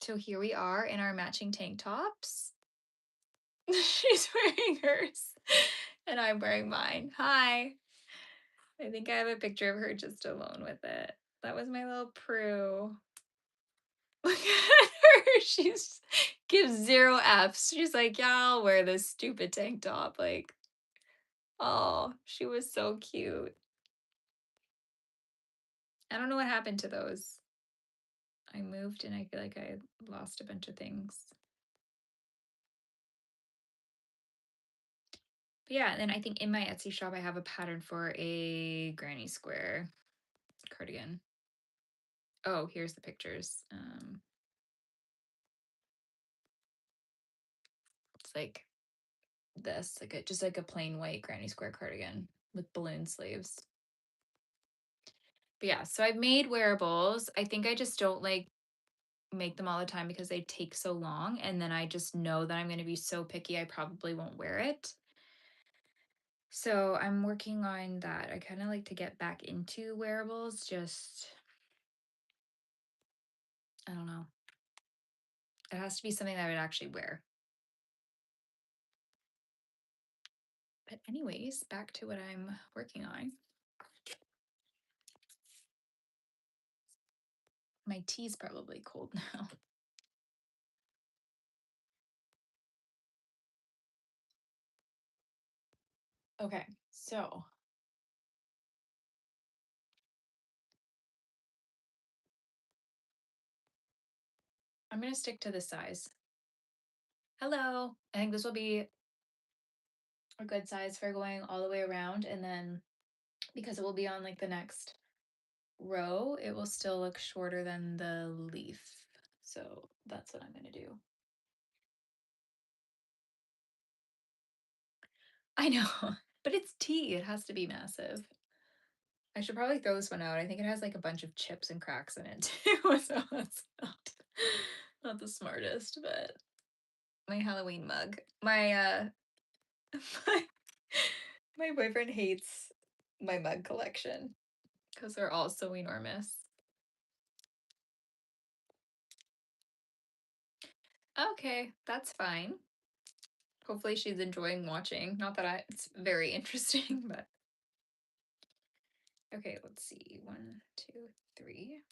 so here we are in our matching tank tops. She's wearing hers, and I'm wearing mine. Hi. I think I have a picture of her just alone with it. That was my little Prue. Look at her. She's gives 0 Fs. She's like, yeah, I'll wear this stupid tank top. Like, oh, she was so cute. I don't know what happened to those. I moved and I feel like I lost a bunch of things. But yeah, and then I think in my Etsy shop I have a pattern for a granny square cardigan. Oh, here's the pictures. It's like this, like just like a plain white granny square cardigan with balloon sleeves. But yeah, so I've made wearables. I think I just don't like make them all the time because they take so long. And then I just know that I'm going to be so picky, I probably won't wear it. So I'm working on that. I kind of like to get back into wearables. Just, I don't know. It has to be something that I would actually wear. But anyways, back to what I'm working on. My tea's probably cold now. Okay, so I'm gonna stick to this size. Hello. I think this will be a good size for going all the way around, and then because it will be on like the next row, it will still look shorter than the leaf. So that's what I'm gonna do. I know, but it's tea. It has to be massive. I should probably throw this one out. I think it has like a bunch of chips and cracks in it too. So that's not the smartest, but my Halloween mug. My my boyfriend hates my mug collection because they're all so enormous. Okay, that's fine. Hopefully she's enjoying watching. Not that it's very interesting, but okay, let's see. 1, 2, 3.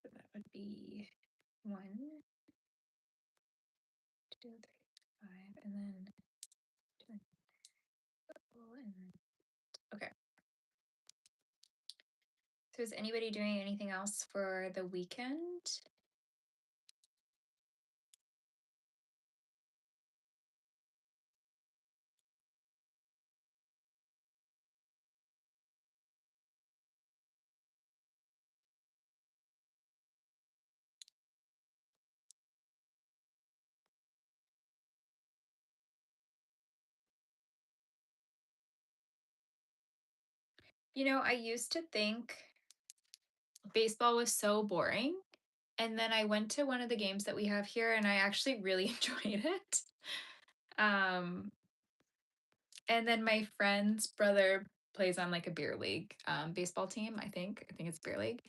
So that would be 1, 2, 3, 5, and then 2, and okay. So is anybody doing anything else for the weekend? You know, I used to think baseball was so boring. And then I went to one of the games that we have here and I actually really enjoyed it. Um, and then my friend's brother plays on like a beer league baseball team, I think. I think it's beer league.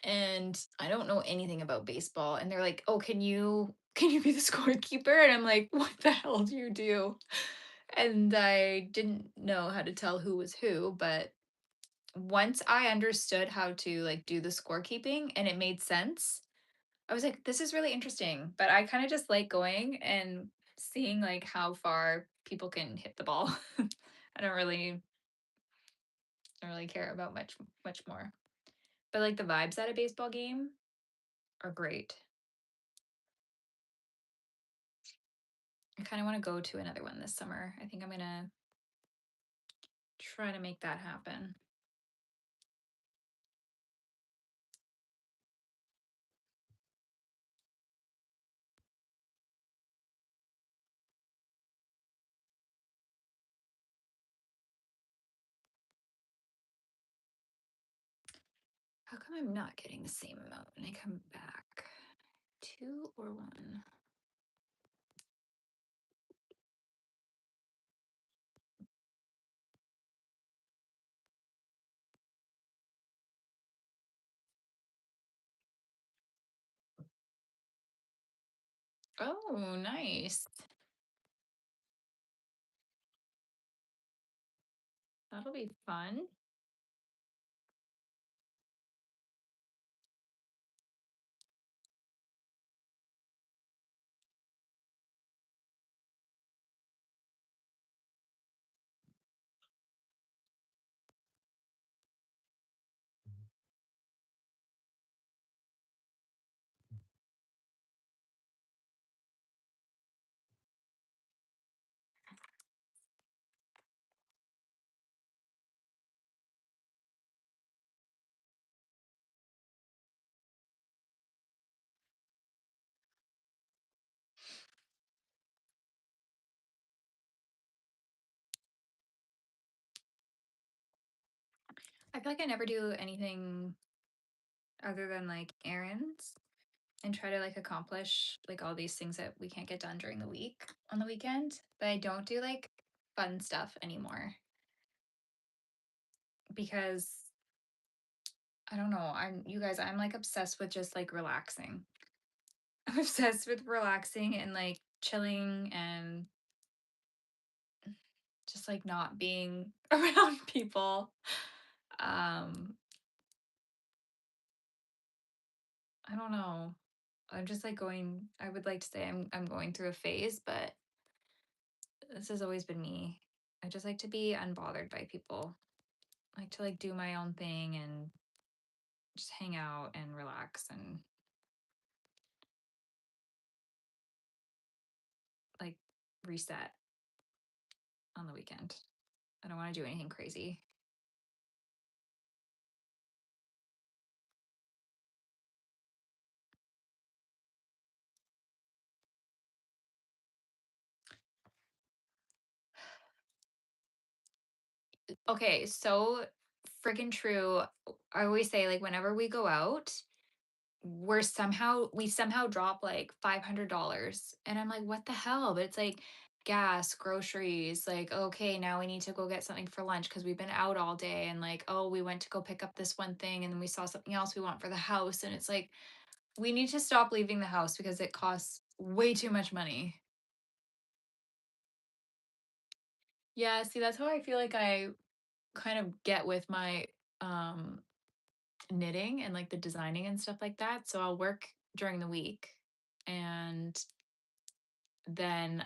And I don't know anything about baseball. And they're like, "Oh, can you be the scorekeeper?" And I'm like, "What the hell do you do?" And I didn't know how to tell who was who, but once I understood how to like do the scorekeeping and it made sense, I was like, this is really interesting. But I kind of just like going and seeing like how far people can hit the ball. I don't really care about much more. But like the vibes at a baseball game are great. I kind of want to go to another one this summer. I think I'm gonna try to make that happen. How come I'm not getting the same amount when I come back? 2 or 1? Oh, nice. That'll be fun. I feel like I never do anything other than like errands and try to like accomplish like all these things that we can't get done during the week on the weekend. But I don't do like fun stuff anymore because I don't know. I'm you guys, I'm like obsessed with just like relaxing. I'm obsessed with relaxing and like chilling and just like not being around people. Um, I don't know. I'm just like going I would like to say I'm going through a phase, but this has always been me. I just like to be unbothered by people. I like to like do my own thing and just hang out and relax and like reset on the weekend. I don't want to do anything crazy. Okay, so freaking true. I always say like whenever we go out, we somehow drop like $500 and I'm like, what the hell? But it's like gas, groceries, like okay, now we need to go get something for lunch because we've been out all day, and like oh, we went to go pick up this one thing and then we saw something else we want for the house, and it's like we need to stop leaving the house because it costs way too much money. Yeah, see, that's how I feel like I kind of get with my um knitting and like the designing and stuff like that. So I'll work during the week and then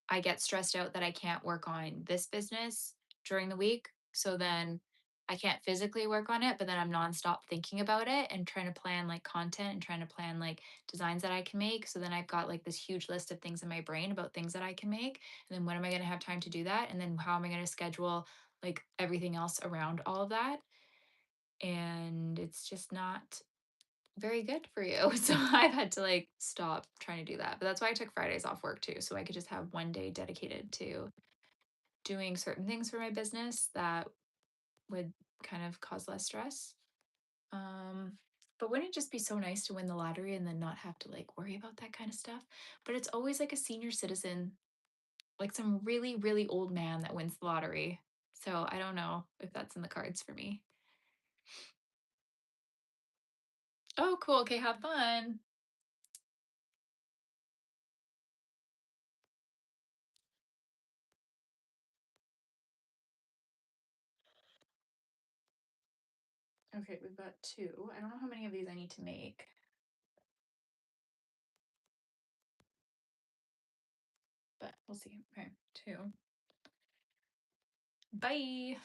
I get stressed out that I can't work on this business during the week. So then I can't physically work on it, but then I'm nonstop thinking about it and trying to plan like content and trying to plan like designs that I can make. So then I've got like this huge list of things in my brain about things that I can make. And then when am I going to have time to do that? And then how am I going to schedule like everything else around all of that? And it's just not very good for you. So I've had to like stop trying to do that. But that's why I took Fridays off work too. So I could just have one day dedicated to doing certain things for my business that would kind of cause less stress. Um, but wouldn't it just be so nice to win the lottery and then not have to like worry about that kind of stuff? But it's always like a senior citizen, like some really, really old man that wins the lottery. So I don't know if that's in the cards for me. Oh, cool. Okay, have fun. Okay, we've got two. I don't know how many of these I need to make, but we'll see. Okay, two. Bye.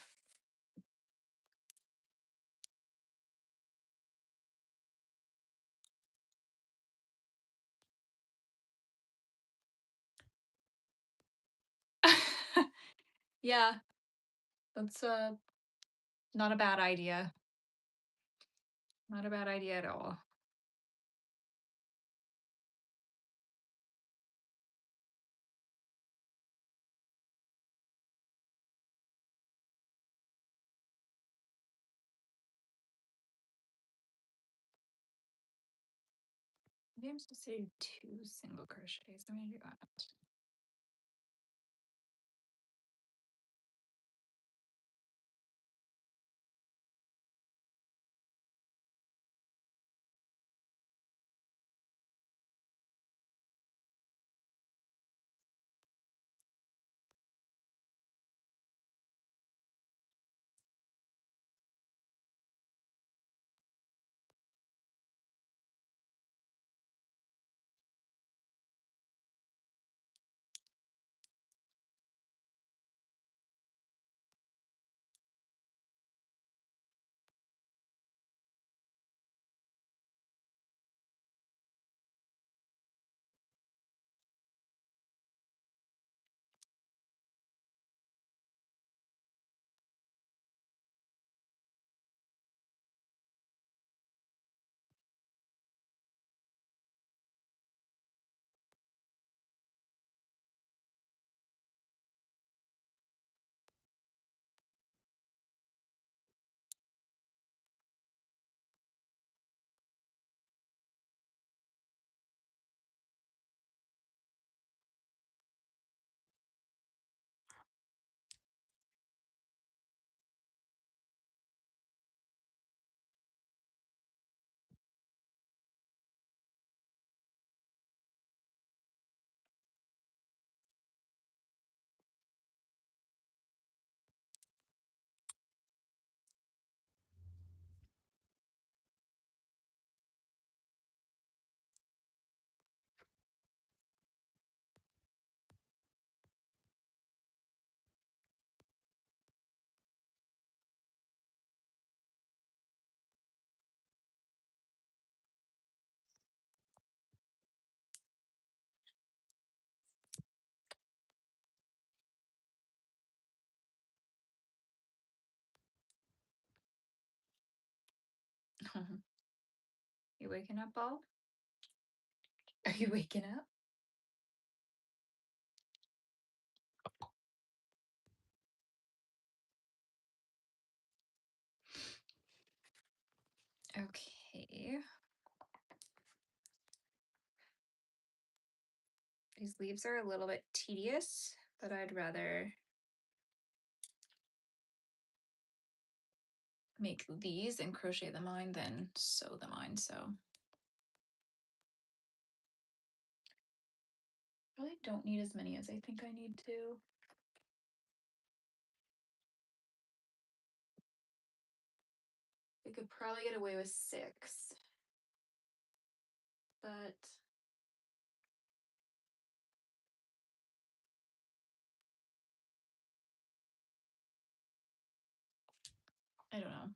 Yeah, that's not a bad idea. Not a bad idea at all. Maybe I'm supposed to do two single crochets. I'm gonna do that. You waking up, Ball? Are you waking up? Okay. These leaves are a little bit tedious, but I'd rather make these and crochet them on than sew them on, so. Probably don't need as many as I think I need to. I could probably get away with 6, but I don't know.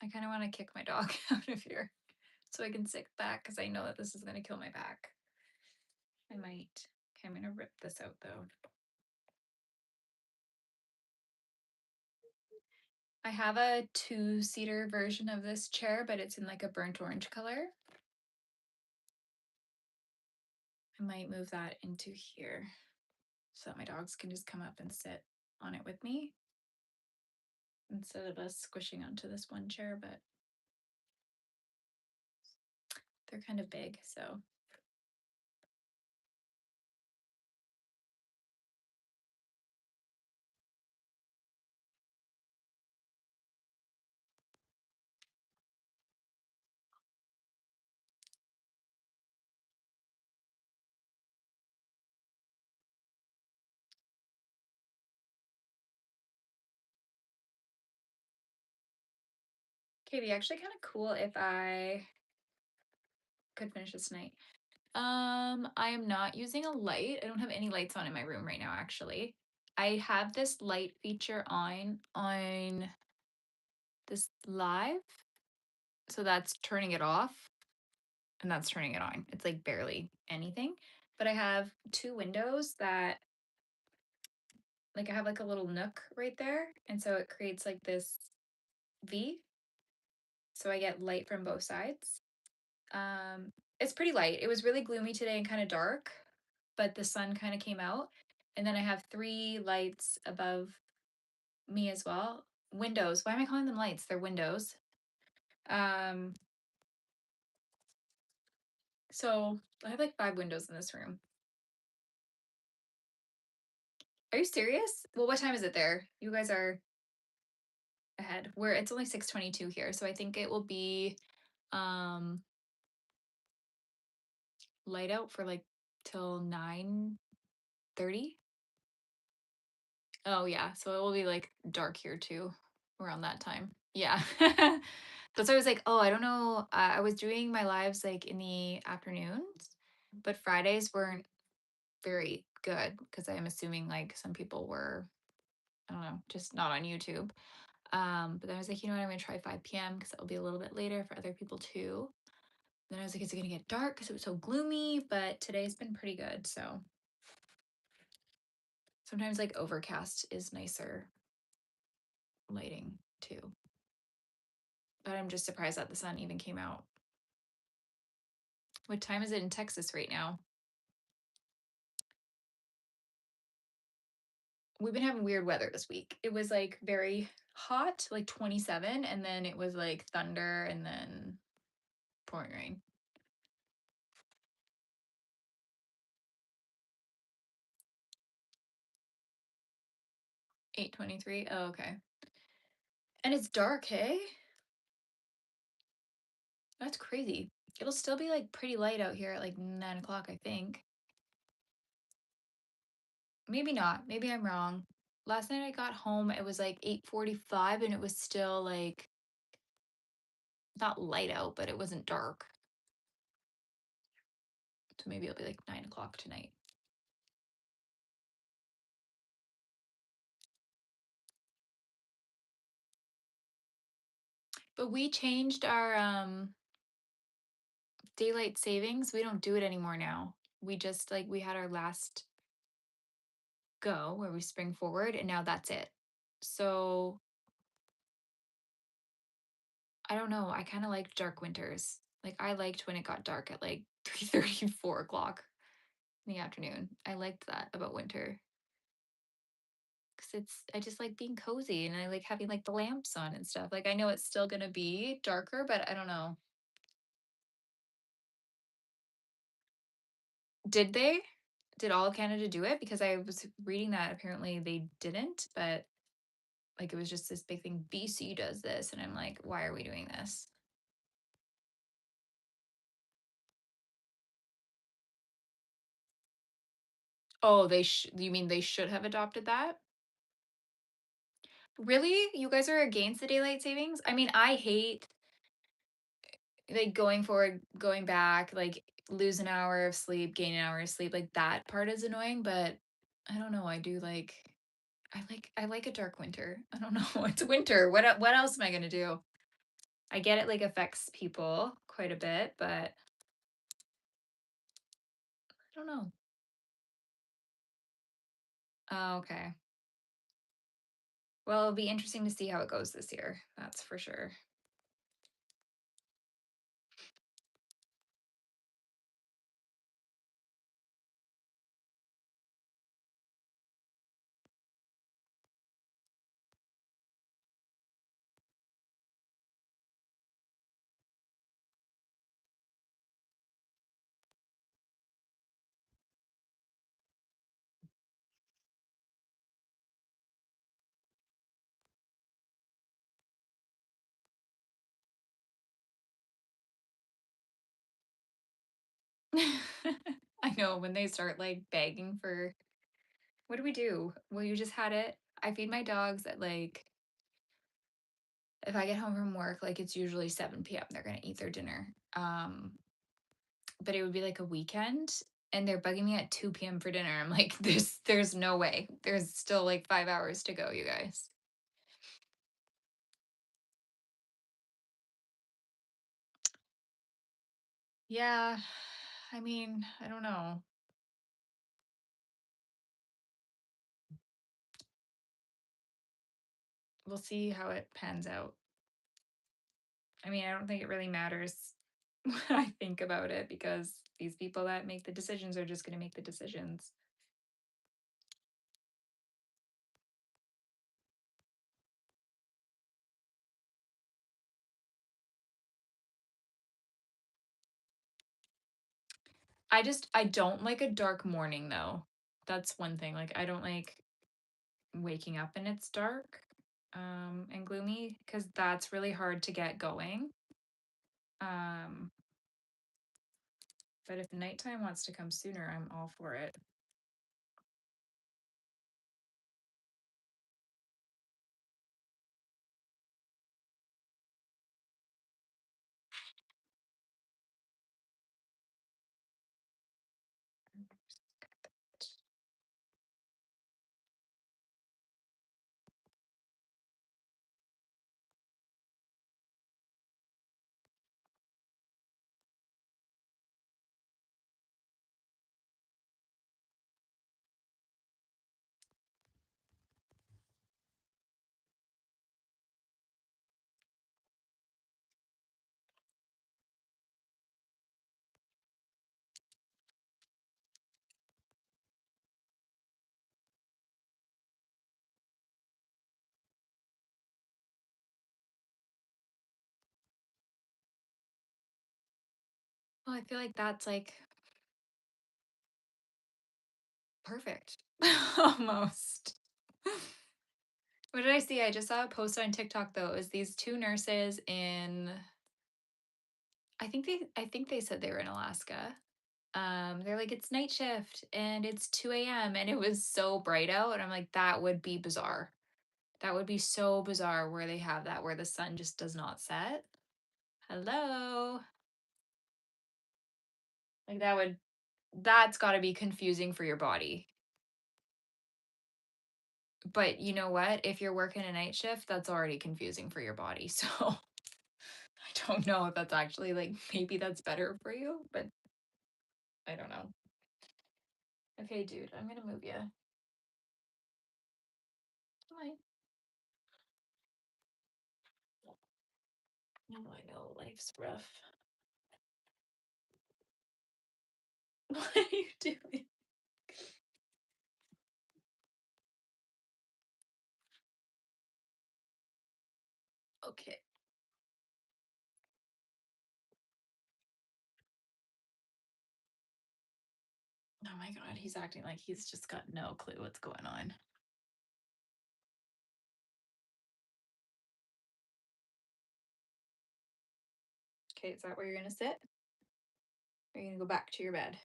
I kind of want to kick my dog out of here so I can sit back because I know that this is going to kill my back. I might. Okay, I'm going to rip this out though. I have a 2-seater version of this chair, but it's in like a burnt orange color. I might move that into here so that my dogs can just come up and sit on it with me instead of us squishing onto this one chair, but they're kind of big, so. Okay, it'd be actually kind of cool if I could finish this tonight. I am not using a light. I don't have any lights on in my room right now, actually. I have this light feature on this live. So that's turning it off and that's turning it on. It's like barely anything. But I have 2 windows that like I have like a little nook right there. And so it creates like this V. So I get light from both sides. It's pretty light. It was really gloomy today and kind of dark, but the sun kind of came out. And then I have 3 lights above me as well. Windows. Why am I calling them lights? They're windows. So I have like 5 windows in this room. Are you serious? Well, what time is it there? You guys are ahead. Where it's only 6:22 here, so I think it will be light out for like till 9:30. Oh yeah, so it will be like dark here too around that time. Yeah. That's why I was like, oh, I don't know. I was doing my lives like in the afternoons, but Fridays weren't very good because I'm assuming like some people were, I don't know, just not on YouTube. But then I was like, you know what, I'm gonna try 5 p.m. because it will be a little bit later for other people too. Then I was like, is it gonna get dark because it was so gloomy? But today's been pretty good. So sometimes like overcast is nicer lighting too. But I'm just surprised that the sun even came out. What time is it in Texas right now? We've been having weird weather this week. It was like very hot, like 27, and then it was like thunder and then pouring rain. 8:23. Oh, okay. And it's dark, hey? That's crazy. It'll still be like pretty light out here at like 9 o'clock, I think. Maybe not. Maybe I'm wrong. Last night I got home, it was like 8:45 and it was still like not light out, but it wasn't dark. So maybe it'll be like 9 o'clock tonight. But we changed our daylight savings. We don't do it anymore now. We just like we had our last go where we spring forward and now that's it. So I don't know. I kind of liked dark winters. Like I liked when it got dark at like 3:30, 4 o'clock in the afternoon. I liked that about winter because I just like being cozy and I like having like the lamps on and stuff. Like I know it's still gonna be darker, but I don't know. Did they? Did all of Canada do it? Because I was reading that apparently they didn't, but like it was just this big thing. BC does this, and I'm like, why are we doing this? Oh, you mean they should have adopted that? Really? You guys are against the daylight savings? I mean, I hate like going forward, going back, like lose an hour of sleep, gain an hour of sleep. Like that part is annoying, but I don't know. I like a dark winter. I don't know. It's winter. What else am I gonna do? I get it like affects people quite a bit, but I don't know. Oh, okay. Well, it'll be interesting to see how it goes this year. That's for sure. I know when they start like begging for what do we do? Well, you just had it. I feed my dogs at like if I get home from work, like it's usually 7 p.m. They're gonna eat their dinner. But it would be like a weekend and they're bugging me at 2 p.m. for dinner. I'm like, there's no way. There's still like 5 hours to go, you guys. Yeah. I mean, I don't know. We'll see how it pans out. I mean, I don't think it really matters what I think about it because these people that make the decisions are just going to make the decisions. I don't like a dark morning though. That's one thing. Like I don't like waking up and it's dark and gloomy cuz that's really hard to get going. Um but if nighttime wants to come sooner, I'm all for it. Well, I feel like that's like perfect. Almost. What did I see? I just saw a post on TikTok though. It was these two nurses in I think they said they were in Alaska. They're like, it's night shift and it's 2 a.m. and it was so bright out. And I'm like, that would be bizarre. That would be so bizarre where they have that, where the sun just does not set. Hello. Like that's gotta be confusing for your body. But you know what? If you're working a night shift, that's already confusing for your body. So I don't know if that's actually like maybe that's better for you, but I don't know. Okay, dude, I'm gonna move you. Fine. Oh, I know life's rough. What are you doing? Okay. Oh my God, he's acting like he's just got no clue what's going on. Okay, is that where you're gonna sit? Or are you gonna go back to your bed?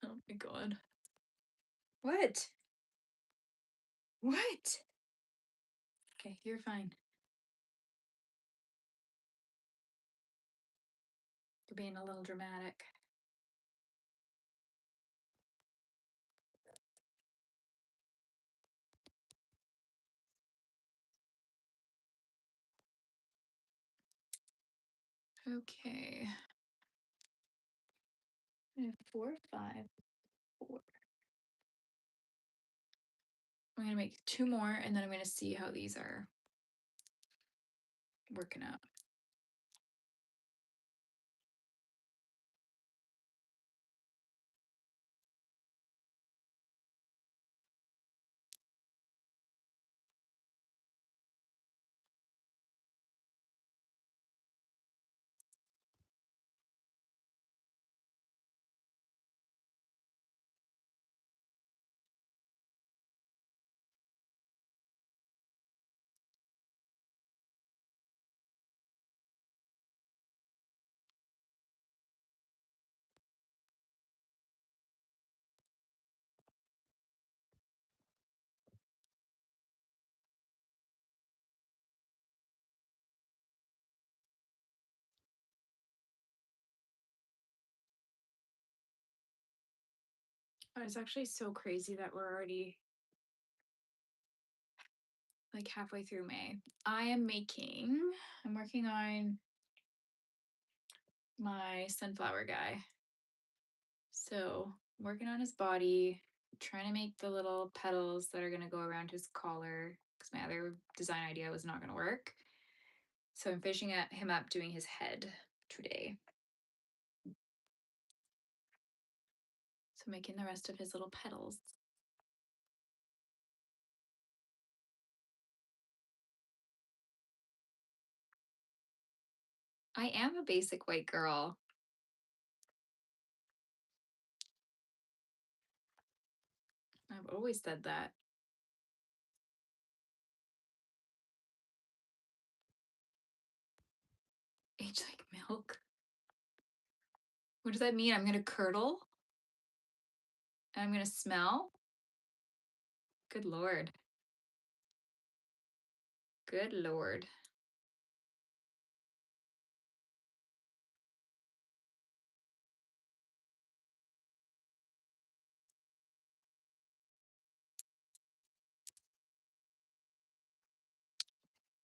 Oh my God. What? What? Okay, you're fine. You're being a little dramatic. Okay. I have 4, 5, 4. I'm gonna make 2 more and then I'm gonna see how these are working out. Oh, it's actually so crazy that we're already like halfway through May. I'm working on my sunflower guy. So I'm working on his body, trying to make the little petals that are gonna go around his collar because my other design idea was not gonna work. So I'm finishing him up doing his head today. So making the rest of his little petals. I am a basic white girl. I've always said that. Age like milk. What does that mean? I'm gonna curdle and I'm gonna smell. Good Lord. Good Lord.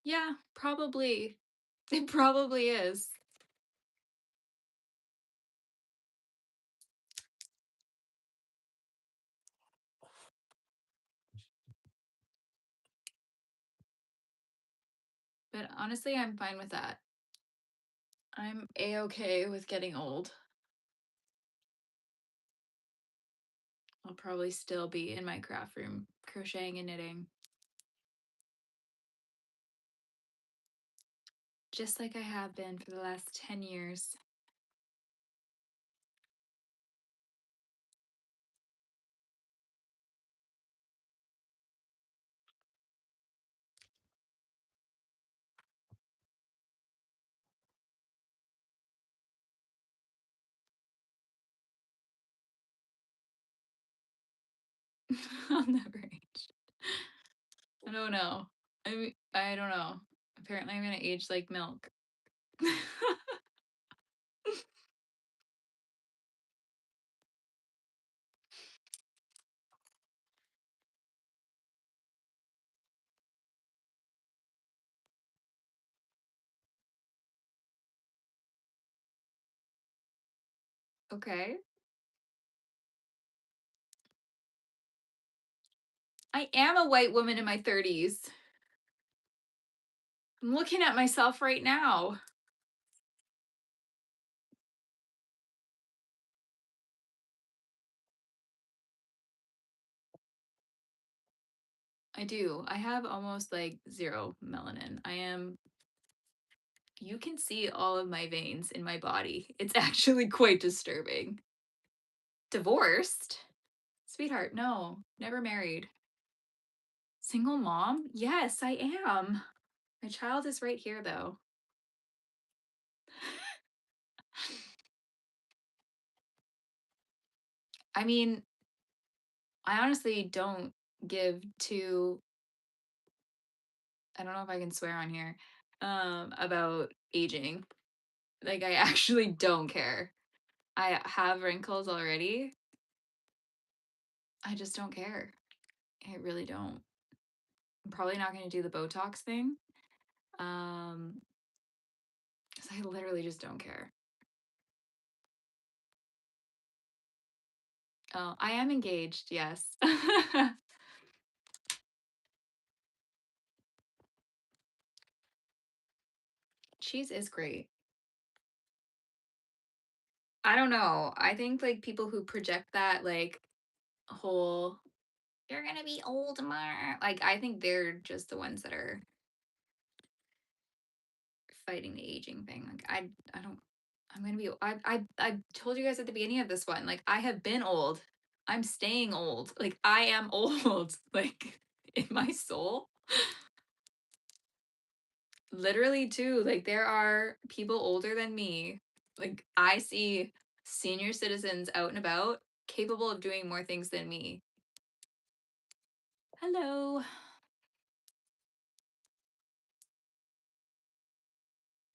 Yeah, probably. It probably is. But honestly, I'm fine with that. I'm a-okay with getting old. I'll probably still be in my craft room crocheting and knitting. Just like I have been for the last 10 years. I'll never age. I don't know. I don't know. Apparently I'm gonna age like milk. Okay. I am a white woman in my 30s. I'm looking at myself right now. I do. I have almost like zero melanin. You can see all of my veins in my body. It's actually quite disturbing. Divorced? Sweetheart, no, never married. Single mom? Yes, I am. My child is right here, though. I mean, I honestly don't give two, I don't know if I can swear on here, about aging. Like, I actually don't care. I have wrinkles already. I just don't care. I really don't. I'm probably not going to do the Botox thing. Um, 'Cause I literally just don't care. Oh, I am engaged, yes. Cheese is great. I don't know. I think like people who project that like whole you're gonna be old tomorrow. Like I think they're just the ones that are fighting the aging thing. Like I don't I'm gonna be I told you guys at the beginning of this one, like I have been old. I'm staying old. Like I am old. Like in my soul. Literally too. Like there are people older than me. Like I see senior citizens out and about capable of doing more things than me. Hello.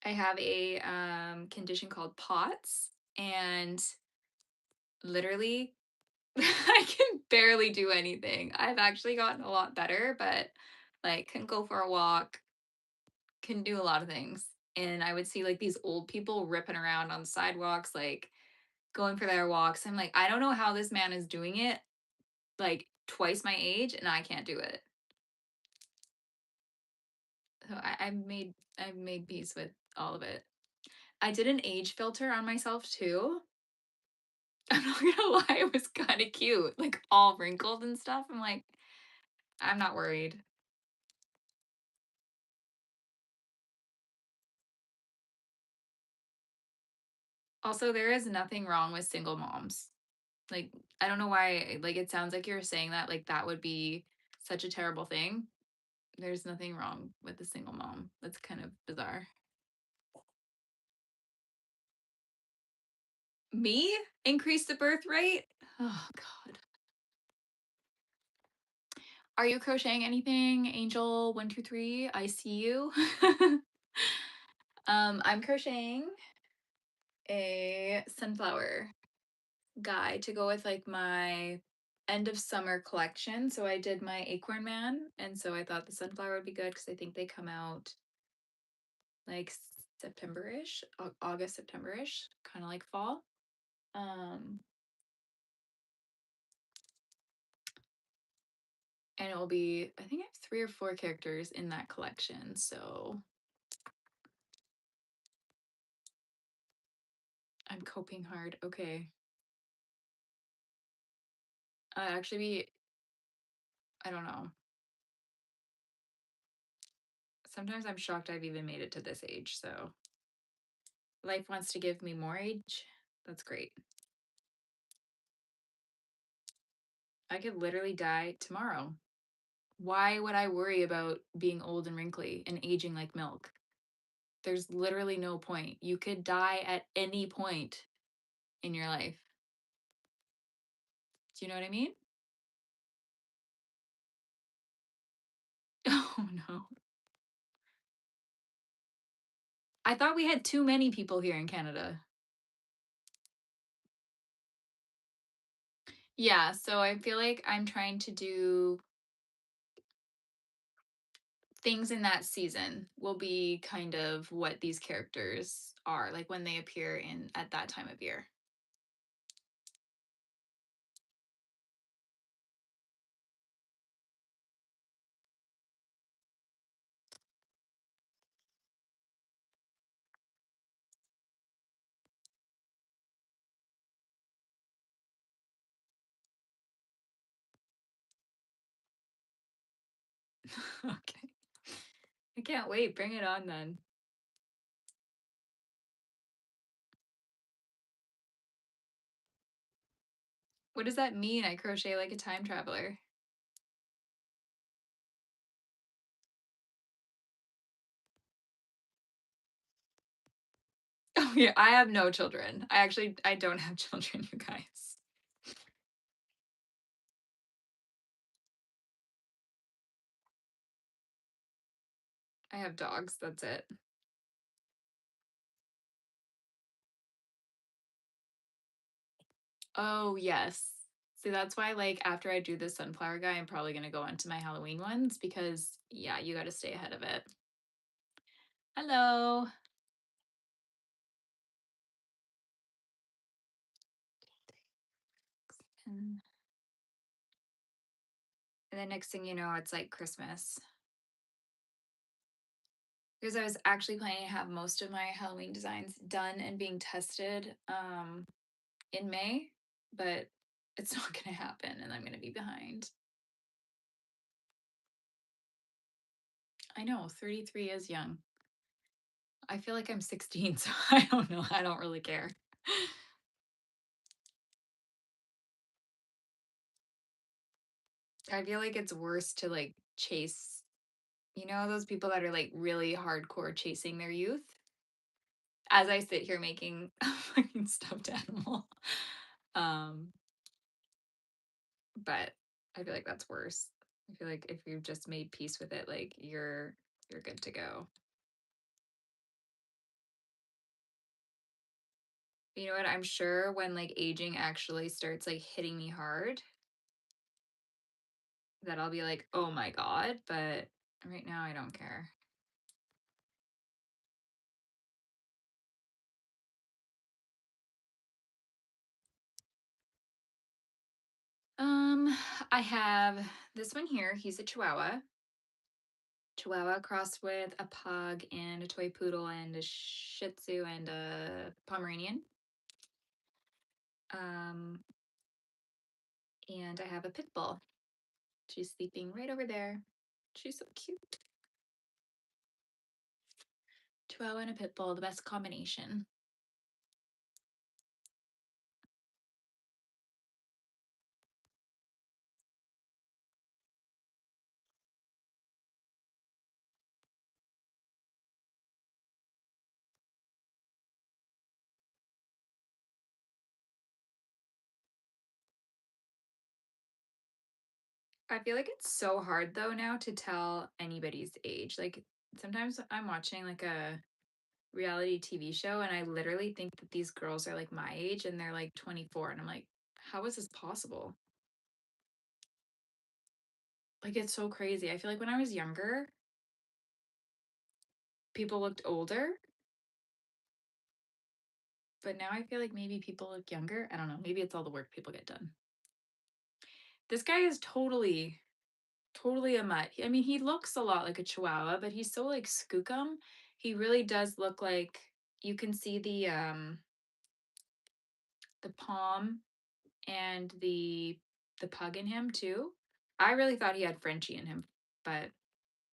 I have a condition called POTS and literally I can barely do anything. I've actually gotten a lot better, but like can go for a walk, can do a lot of things. And I would see like these old people ripping around on sidewalks, like going for their walks. I'm like, I don't know how this man is doing it like twice my age and I can't do it. So I've made peace with all of it. I did an age filter on myself too. I'm not gonna lie, it was kind of cute. Like all wrinkled and stuff. I'm like, I'm not worried. Also, there is nothing wrong with single moms. Like, I don't know why, like, it sounds like you're saying that, like, that would be such a terrible thing. There's nothing wrong with a single mom. That's kind of bizarre. Me? Increase the birth rate? Oh, God. Are you crocheting anything? Angel 123, I see you. I'm crocheting a sunflower guide to go with like my end of summer collection. So I did my Acorn Man, and so I thought the sunflower would be good because I think they come out like September-ish, August, September-ish, kind of like fall. Um, and it will be, I think I have 3 or 4 characters in that collection. So I'm coping hard. Okay. Actually, I don't know. Sometimes I'm shocked I've even made it to this age. So life wants to give me more age. That's great. I could literally die tomorrow. Why would I worry about being old and wrinkly and aging like milk? There's literally no point. You could die at any point in your life. Do you know what I mean? Oh no. I thought we had too many people here in Canada. Yeah, so I feel like I'm trying to do things in that season will be kind of what these characters are like when they appear in at that time of year. Okay. I can't wait. Bring it on then. What does that mean? I crochet like a time traveler. Oh yeah, I have no children. I don't have children, you guys. I have dogs, that's it. Oh, yes. See, that's why, like, after I do the sunflower guy, I'm probably gonna go on to my Halloween ones because, yeah, you gotta stay ahead of it. Hello. And and then next thing you know, it's like Christmas. Because I was actually planning to have most of my Halloween designs done and being tested in May, but it's not gonna happen and I'm gonna be behind. I know, 33 is young. I feel like I'm 16, so I don't know. I don't really care. I feel like it's worse to like chase, those people that are like really hardcore chasing their youth as I sit here making a fucking stuffed animal. Um, but I feel like that's worse. I feel like if you've just made peace with it, like you're good to go. You know what? I'm sure when like aging actually starts like hitting me hard, that I'll be like, "Oh my god," but right now I don't care. Um, I have this one here. He's a Chihuahua. Chihuahua crossed with a pug and a toy poodle and a Shih Tzu and a Pomeranian. Um, and I have a pit bull. She's sleeping right over there. She's so cute. Chihuahua and a pit bull, the best combination. I feel like it's so hard though now to tell anybody's age. Like sometimes I'm watching like a reality TV show and I literally think that these girls are like my age and they're like 24 and I'm like, how is this possible? Like it's so crazy. I feel like when I was younger, people looked older, but now I feel like maybe people look younger. I don't know. Maybe it's all the work people get done. This guy is totally a mutt. I mean, he looks a lot like a chihuahua, but he's so like skookum. He really does look like you can see the palm and the pug in him too. I really thought he had Frenchie in him, but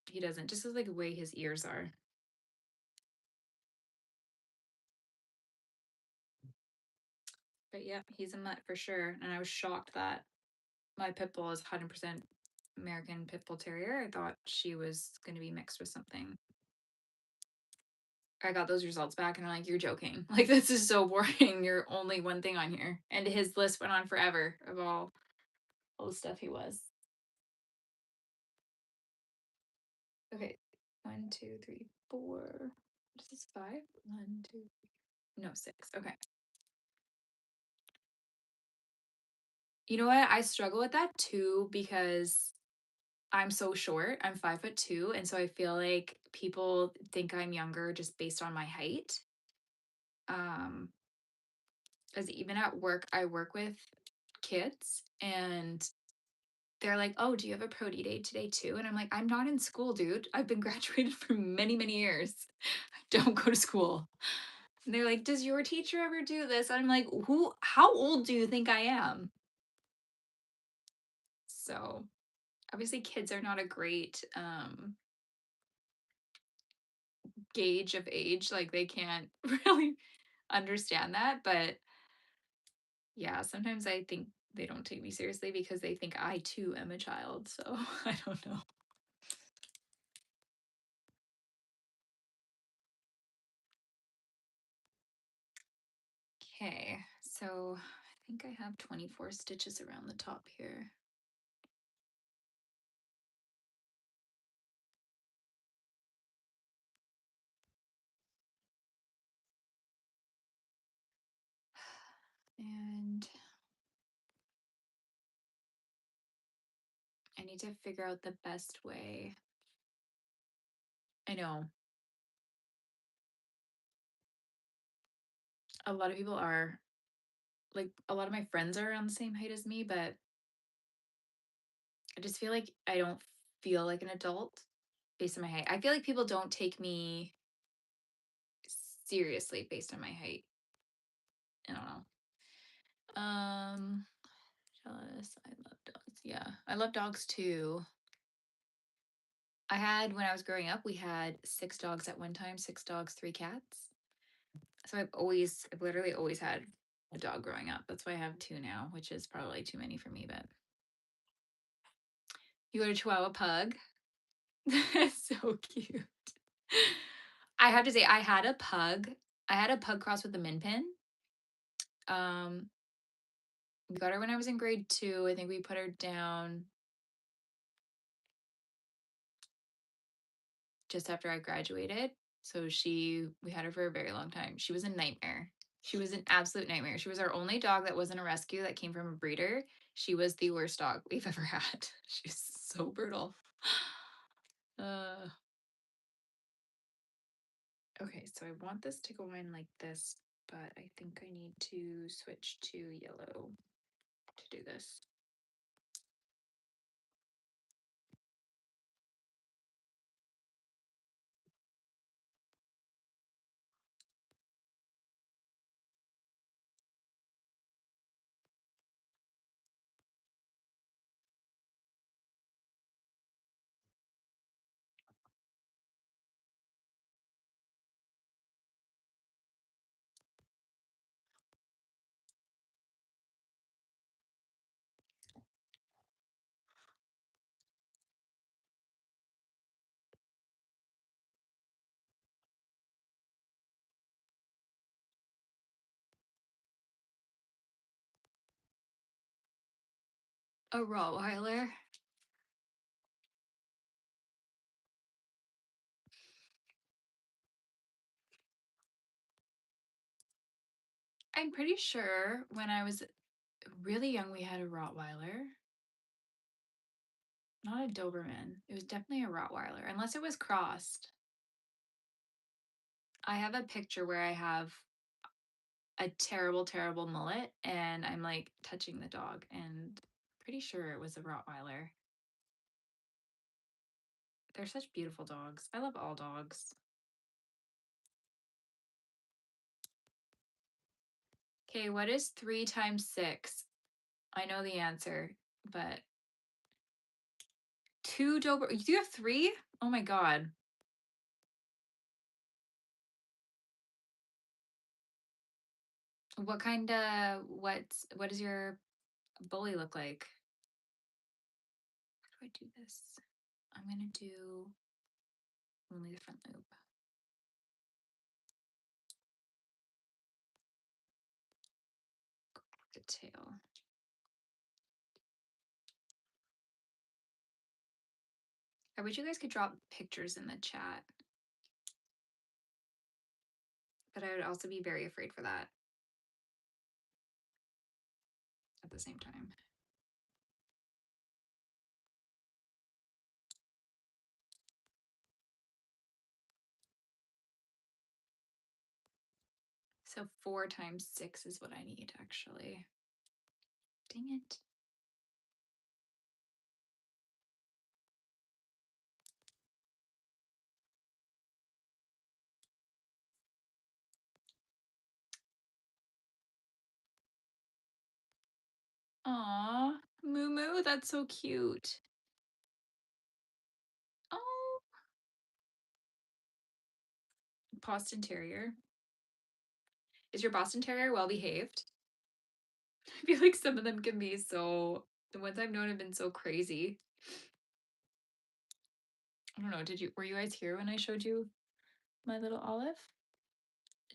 he doesn't. Just like the way his ears are. But yeah, he's a mutt for sure. And I was shocked that my pit bull is 100% American Pit Bull Terrier. I thought she was going to be mixed with something. I got those results back and I'm like, you're joking. Like, this is so boring. You're only one thing on here. And his list went on forever of all the stuff he was. Okay. 1, 2, 3, 4. This is 5. 1, 2, 3. No, 6. Okay. You know what? I struggle with that too because I'm so short. I'm 5'2", and so I feel like people think I'm younger just based on my height. Um, as even at work, I work with kids and they're like, "Oh, do you have a pro D day today too?" And I'm like, "I'm not in school, dude. I've been graduated for many, many years. I don't go to school." And they're like, "Does your teacher ever do this?" And I'm like, how old do you think I am?" So Obviously, kids are not a great gauge of age. Like they can't really understand that. But yeah, sometimes I think they don't take me seriously because they think I too am a child. So I don't know. Okay, so I think I have 24 stitches around the top here. And I need to figure out the best way. I know a lot of people are like, a lot of my friends are around the same height as me, but I just feel like I don't feel like an adult based on my height. I feel like people don't take me seriously based on my height. I don't know. Jealous. I love dogs. Yeah, I love dogs too. I had when I was growing up, we had 6 dogs at one time, 6 dogs, 3 cats. So I've literally always had a dog growing up. That's why I have 2 now, which is probably too many for me, but you got a Chihuahua pug. So cute. I have to say, I had a pug. I had a pug cross with a min pin. Um, we got her when I was in grade 2. I think we put her down just after I graduated. So we had her for a very long time. She was a nightmare. She was an absolute nightmare. She was our only dog that wasn't a rescue that came from a breeder. She was the worst dog we've ever had. She's so brutal. Uh, okay, so I want this to go in like this, but I think I need to switch to yellow to do this. A Rottweiler. I'm pretty sure when I was really young, we had a Rottweiler. Not a Doberman. It was definitely a Rottweiler, unless it was crossed. I have a picture where I have a terrible, terrible mullet and I'm like touching the dog and pretty sure it was a Rottweiler. They're such beautiful dogs. I love all dogs. Okay, what is 3 times 6? I know the answer, but 2 Dober. You have 3? Oh my God. What does your bully look like? How do I do this? I'm gonna do only the front loop. The tail. I wish you guys could drop pictures in the chat, but I would also be very afraid for that at the same time. So 4 times 6 is what I need, actually. Dang it. Aw, Moo Moo, that's so cute. Boston Terrier. Is your Boston Terrier well behaved? I feel like some of them can be so, the ones I've known have been so crazy. I don't know, were you guys here when I showed you my little Olive?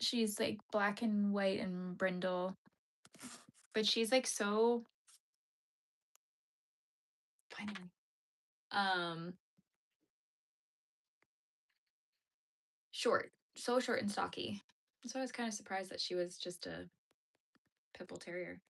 She's like black and white and brindle, but she's like so, finally, um, short, so short and stocky. So I was kind of surprised that she was just a pit bull terrier.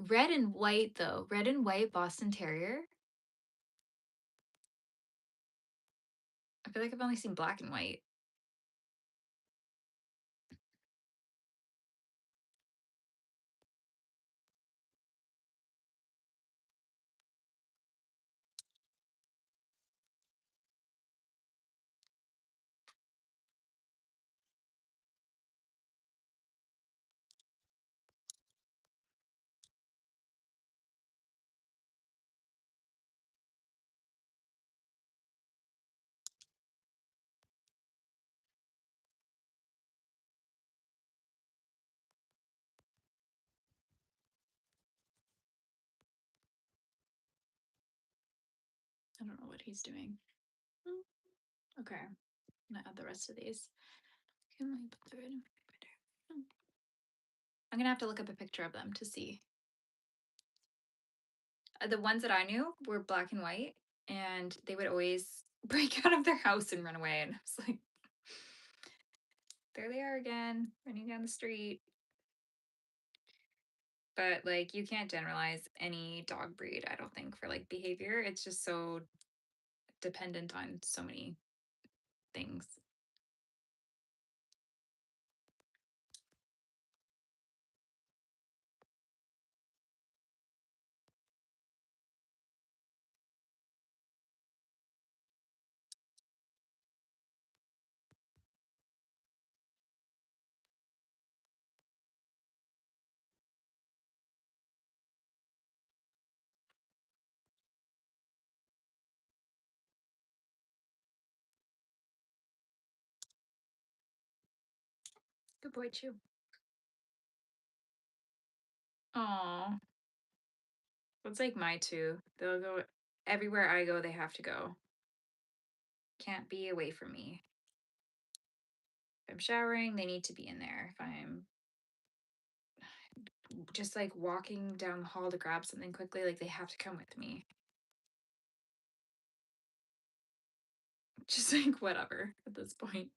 Red and white though, red and white Boston Terrier. I feel like I've only seen black and white. I don't know what he's doing. Okay, I'm gonna add the rest of these. Can I put the red and white better? I'm gonna have to look up a picture of them to see. The ones that I knew were black and white, and they would always break out of their house and run away. And I was like, there they are again, running down the street. But like, you can't generalize any dog breed, I don't think, for like behavior. It's just so dependent on so many things. Good boy, Chew. Oh, that's like my two. They'll go everywhere I go, they have to go. Can't be away from me. If I'm showering, they need to be in there. If I'm just like walking down the hall to grab something quickly, like they have to come with me. Just like whatever at this point.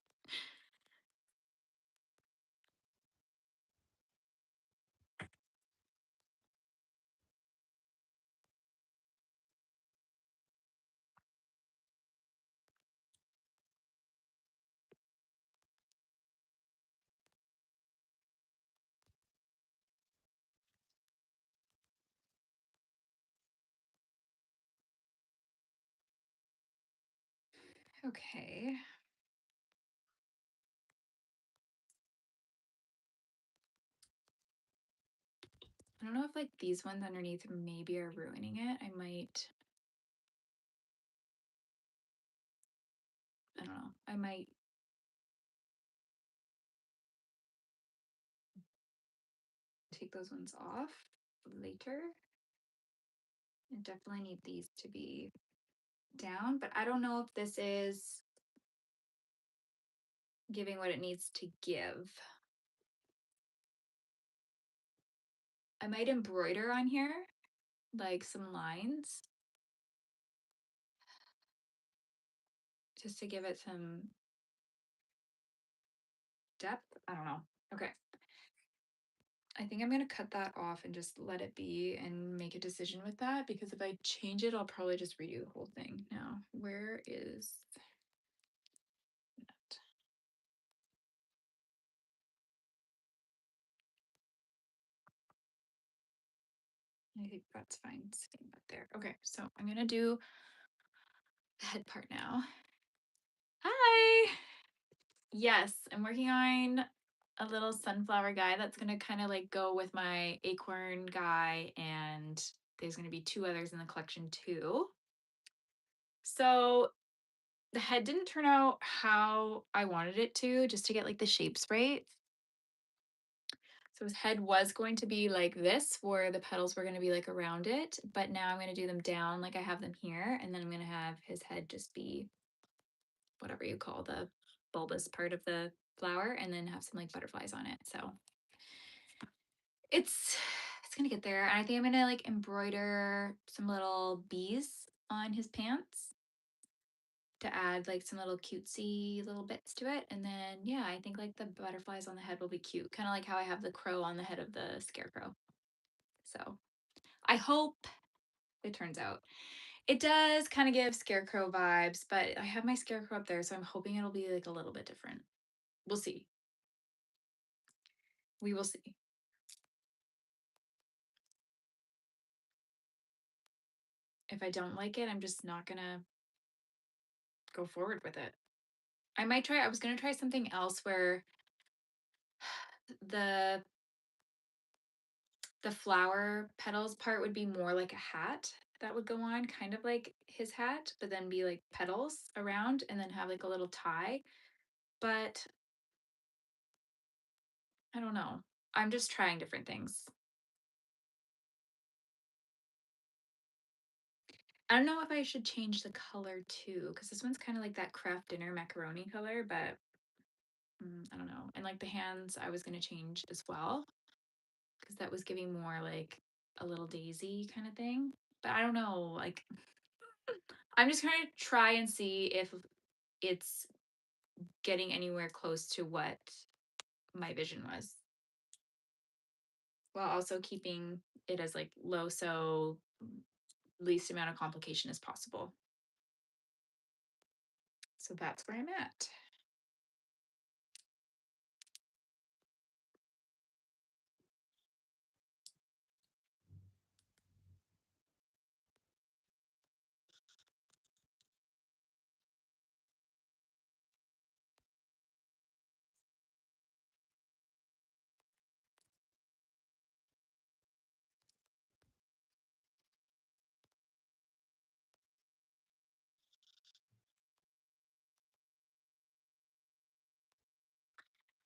Okay. I don't know if like these ones underneath maybe are ruining it. I don't know. I might take those ones off later. I definitely need these to be down, but I don't know if this is giving what it needs to give. I might embroider on here, like some lines, just to give it some depth. I don't know. Okay. I think I'm going to cut that off and just let it be and make a decision with that, because if I change it, I'll probably just redo the whole thing. Now, where is I think that's fine sitting up there. Okay, so I'm gonna do the head part now. Hi. Yes, I'm working on a little sunflower guy that's gonna kind of like go with my acorn guy, and there's gonna be two others in the collection too. So the head didn't turn out how I wanted it to, just to get like the shapes right. So his head was going to be like this, where the petals were going to be like around it, but now I'm going to do them down like I have them here, and then I'm going to have his head just be whatever you call the bulbous part of the flower, and then have some like butterflies on it. So it's it's gonna get there. And I think I'm gonna like embroider some little bees on his pants to add like some little cutesy little bits to it. And then yeah, I think like the butterflies on the head will be cute, kind of like how I have the crow on the head of the scarecrow. So I hope it turns out. It does kind of give scarecrow vibes, but I have my scarecrow up there, so I'm hoping it'll be like a little bit different. We'll see. We will see. If I don't like it, I'm just not gonna go forward with it. I was gonna try something else where the the flower petals part would be more like a hat that would go on, kind of like his hat, but then be like petals around and then have like a little tie. But I don't know. I'm just trying different things. I don't know if I should change the color too, because this one's kind of like that craft dinner macaroni color, but I don't know. And like the hands, I was going to change as well, because that was giving more like a little daisy kind of thing. But I don't know. Like, I'm just going to try and see if it's getting anywhere close to what my vision was, while also keeping it as like low, so least amount of complication as possible. So that's where I'm at.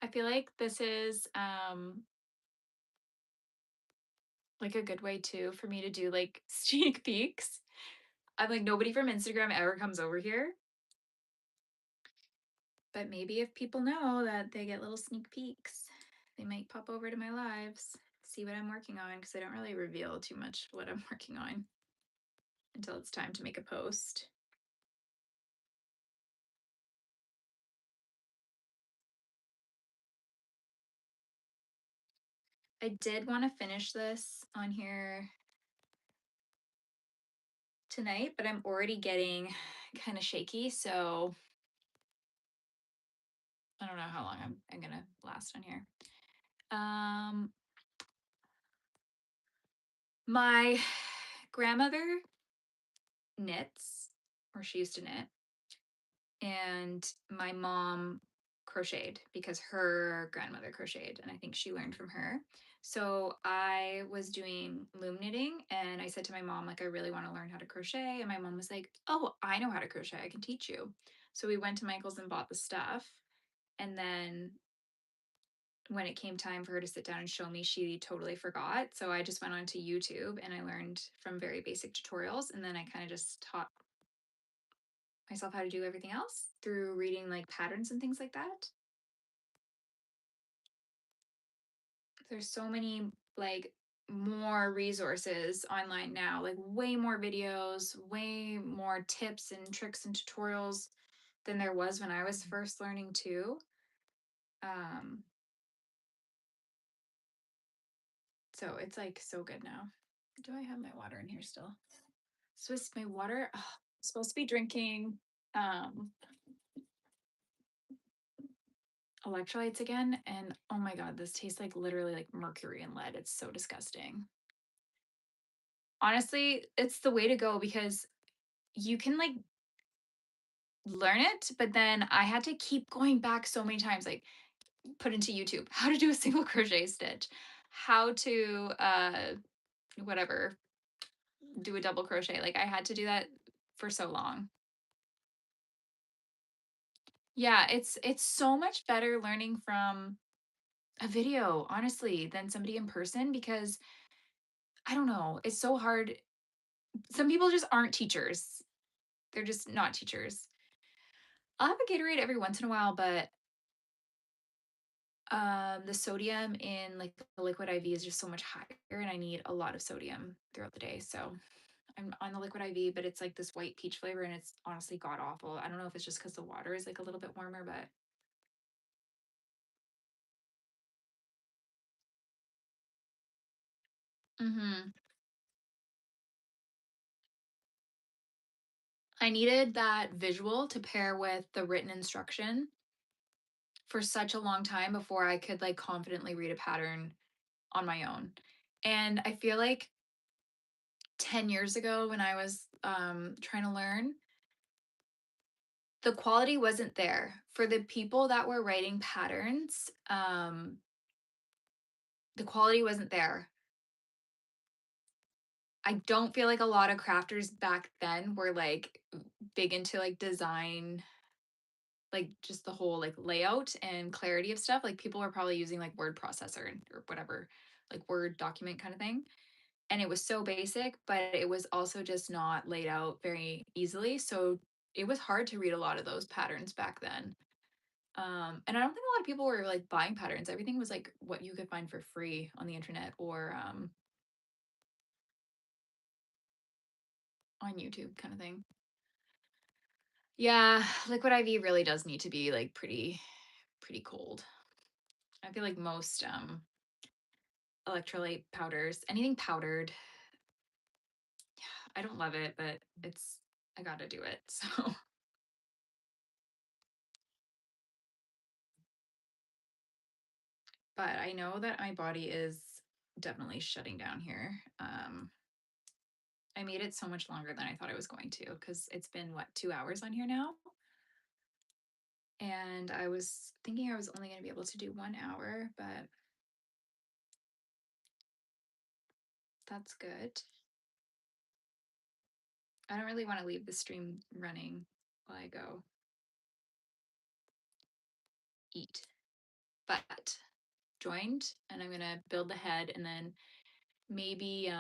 I feel like this is like a good way too for me to do like sneak peeks. I'm like, nobody from Instagram ever comes over here. But maybe if people know that they get little sneak peeks, they might pop over to my lives, see what I'm working on, because I don't really reveal too much what I'm working on until it's time to make a post. I did want to finish this on here tonight, but I'm already getting kind of shaky, so I don't know how long I'm gonna last on here. My grandmother knits, or she used to knit, and my mom crocheted because her grandmother crocheted, and I think she learned from her. So I was doing loom knitting, and I said to my mom, like, I really want to learn how to crochet. And my mom was like, oh, I know how to crochet, I can teach you. So we went to Michael's and bought the stuff, and then when it came time for her to sit down and show me, she totally forgot. So I just went onto YouTube and I learned from very basic tutorials, and then I kind of just taught myself how to do everything else through reading like patterns and things like that. There's so many like more resources online now, like way more videos, way more tips and tricks and tutorials than there was when I was first learning too. Um, so it's like so good now. Do I have my water in here still? So it's my water. I'm supposed to be drinking um electrolytes again, and oh my god, this tastes like literally like mercury and lead. It's so disgusting. Honestly, it's the way to go because you can like learn it, but then I had to keep going back so many times, like put into YouTube how to do a single crochet stitch, how to whatever, do a double crochet. Like I had to do that for so long. Yeah, it's so much better learning from a video, honestly, than somebody in person because I don't know, it's so hard. Some people just aren't teachers. They're just not teachers. I'll have a Gatorade every once in a while, but the sodium in like the liquid IV is just so much higher and I need a lot of sodium throughout the day. So I'm on the liquid IV, but it's like this white peach flavor and it's honestly god awful. I don't know if it's just because the water is like a little bit warmer, but mhm. I needed that visual to pair with the written instruction for such a long time before I could like confidently read a pattern on my own. And I feel like 10 years ago when I was trying to learn, the quality wasn't there. For the people that were writing patterns, the quality wasn't there. I don't feel like a lot of crafters back then were like big into like design, like just the whole like layout and clarity of stuff. Like people were probably using like word processor or whatever, like Word document kind of thing. And it was so basic, but it was also just not laid out very easily. So it was hard to read a lot of those patterns back then. And I don't think a lot of people were like buying patterns. Everything was like what you could find for free on the internet or on YouTube kind of thing. Yeah, liquid IV really does need to be like pretty cold. I feel like most electrolyte powders, anything powdered, I don't love it, but it's I got to do it. So, but I know that my body is definitely shutting down here. I made it so much longer than I thought I was going to because it's been what 2 hours on here now, and I was thinking I was only going to be able to do 1 hour, but that's good. I don't really want to leave the stream running while I go eat, but joined, and I'm gonna build the head, and then maybe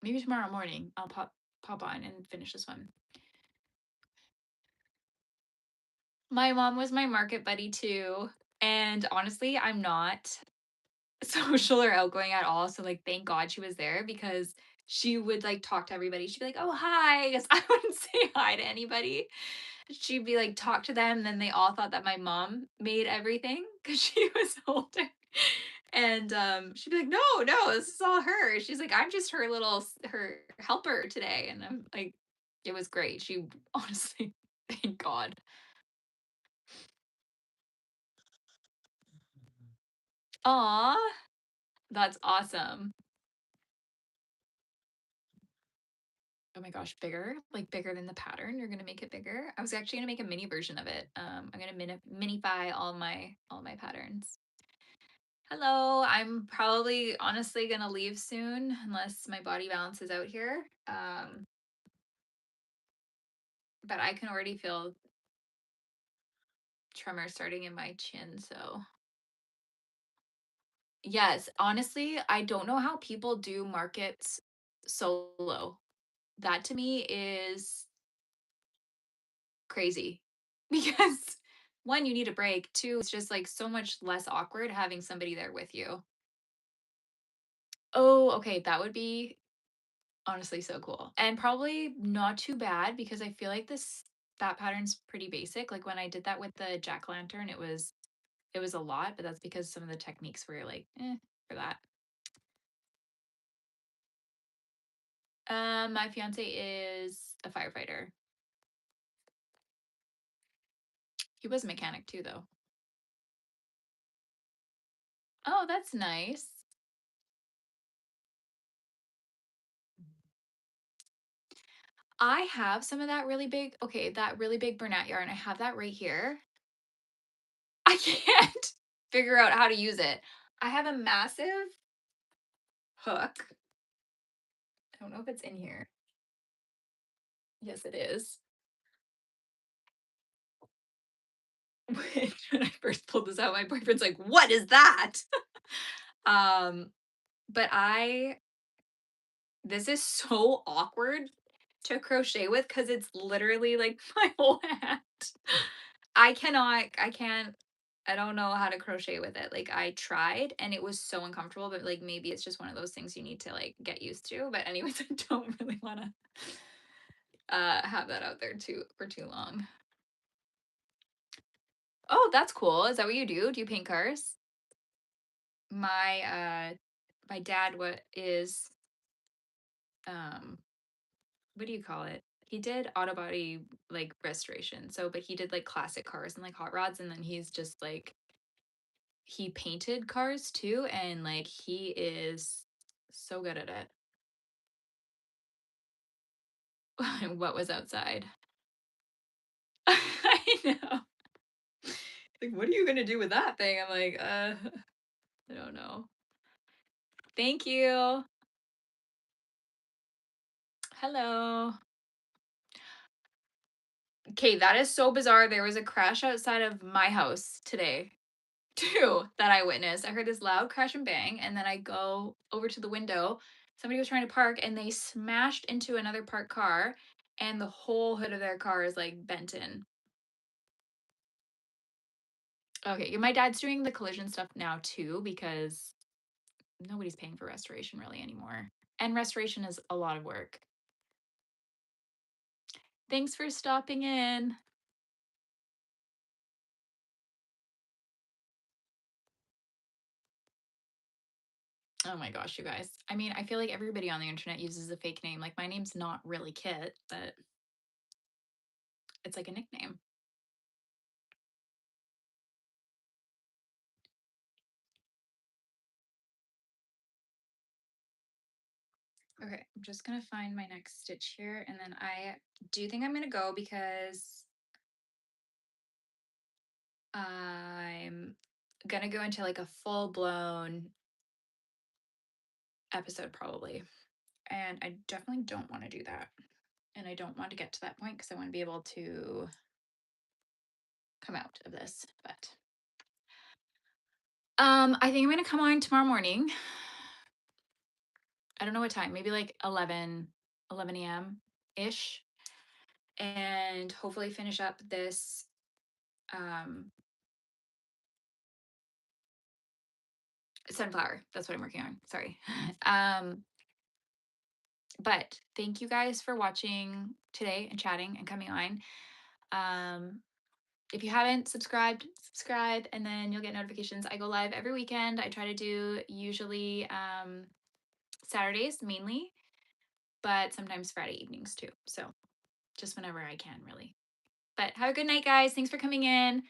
maybe tomorrow morning I'll pop on and finish this one. My mom was my market buddy too, and honestly, I'm not social or outgoing at all. So like thank God she was there because she would like talk to everybody. She'd be like, "Oh, hi." Because I wouldn't say hi to anybody. She'd be like, talk to them. Then they all thought that my mom made everything because she was older. And she'd be like, no, no, this is all her. She's like, I'm just her little her helper today. And I'm like, it was great. She honestly, thank God. Aw, that's awesome. Oh my gosh, bigger? Like bigger than the pattern? You're gonna make it bigger? I was actually gonna make a mini version of it. I'm gonna minify all my patterns. Hello, I'm probably honestly gonna leave soon unless my body balances out here. But I can already feel tremor starting in my chin. So yes, honestly, I don't know how people do markets solo. That to me is crazy because one, you need a break. Two, it's just like so much less awkward having somebody there with you. Oh, okay. That would be honestly so cool. And probably not too bad because I feel like this that pattern's pretty basic. Like when I did that with the jack-o'-lantern, it was a lot, but that's because some of the techniques were like, for that. My fiance is a firefighter. He was a mechanic too, though. Oh, that's nice. I have some of that really big, okay, that really big Bernat yarn. I have that right here. I can't figure out how to use it. I have a massive hook. I don't know if it's in here. Yes, it is. When I first pulled this out, my boyfriend's like, "What is that?" Um, but I this is so awkward to crochet with because it's literally like my whole hand. I don't know how to crochet with it. Like I tried and it was so uncomfortable, but like maybe it's just one of those things you need to like get used to. But anyways, I don't really want to have that out there too for too long. Oh, that's cool. Is that what you do? Do you paint cars? My my dad what is um what do you call it? He did auto body like restoration. So, but he did like classic cars and like hot rods, and then he's just like he painted cars too, and like he is so good at it. What was outside? I know. Like, what are you gonna do with that thing? I'm like, I don't know. Thank you. Hello. Okay, that is so bizarre. There was a crash outside of my house today. 2 that I witnessed. I heard this loud crash and bang, and then I go over to the window. Somebody was trying to park and they smashed into another parked car, and the whole hood of their car is like bent in. Okay, yeah, my dad's doing the collision stuff now too because nobody's paying for restoration really anymore. And restoration is a lot of work. Thanks for stopping in. Oh my gosh, you guys. I mean, I feel like everybody on the internet uses a fake name. Like my name's not really Kit, but it's like a nickname. Okay, I'm just gonna find my next stitch here, and then I do think I'm gonna go because I'm gonna go into like a full blown episode probably. And I definitely don't want to do that. And I don't want to get to that point because I want to be able to come out of this. But I think I'm gonna come on tomorrow morning. I don't know what time, maybe like 11 a.m. ish. And hopefully finish up this um sunflower. That's what I'm working on. Sorry. um but thank you guys for watching today and chatting and coming on. um if you haven't subscribed, subscribe, and then you'll get notifications. I go live every weekend. I try to do usually Saturdays mainly, but sometimes Friday evenings too. So just whenever I can, really. But have a good night, guys. Thanks for coming in.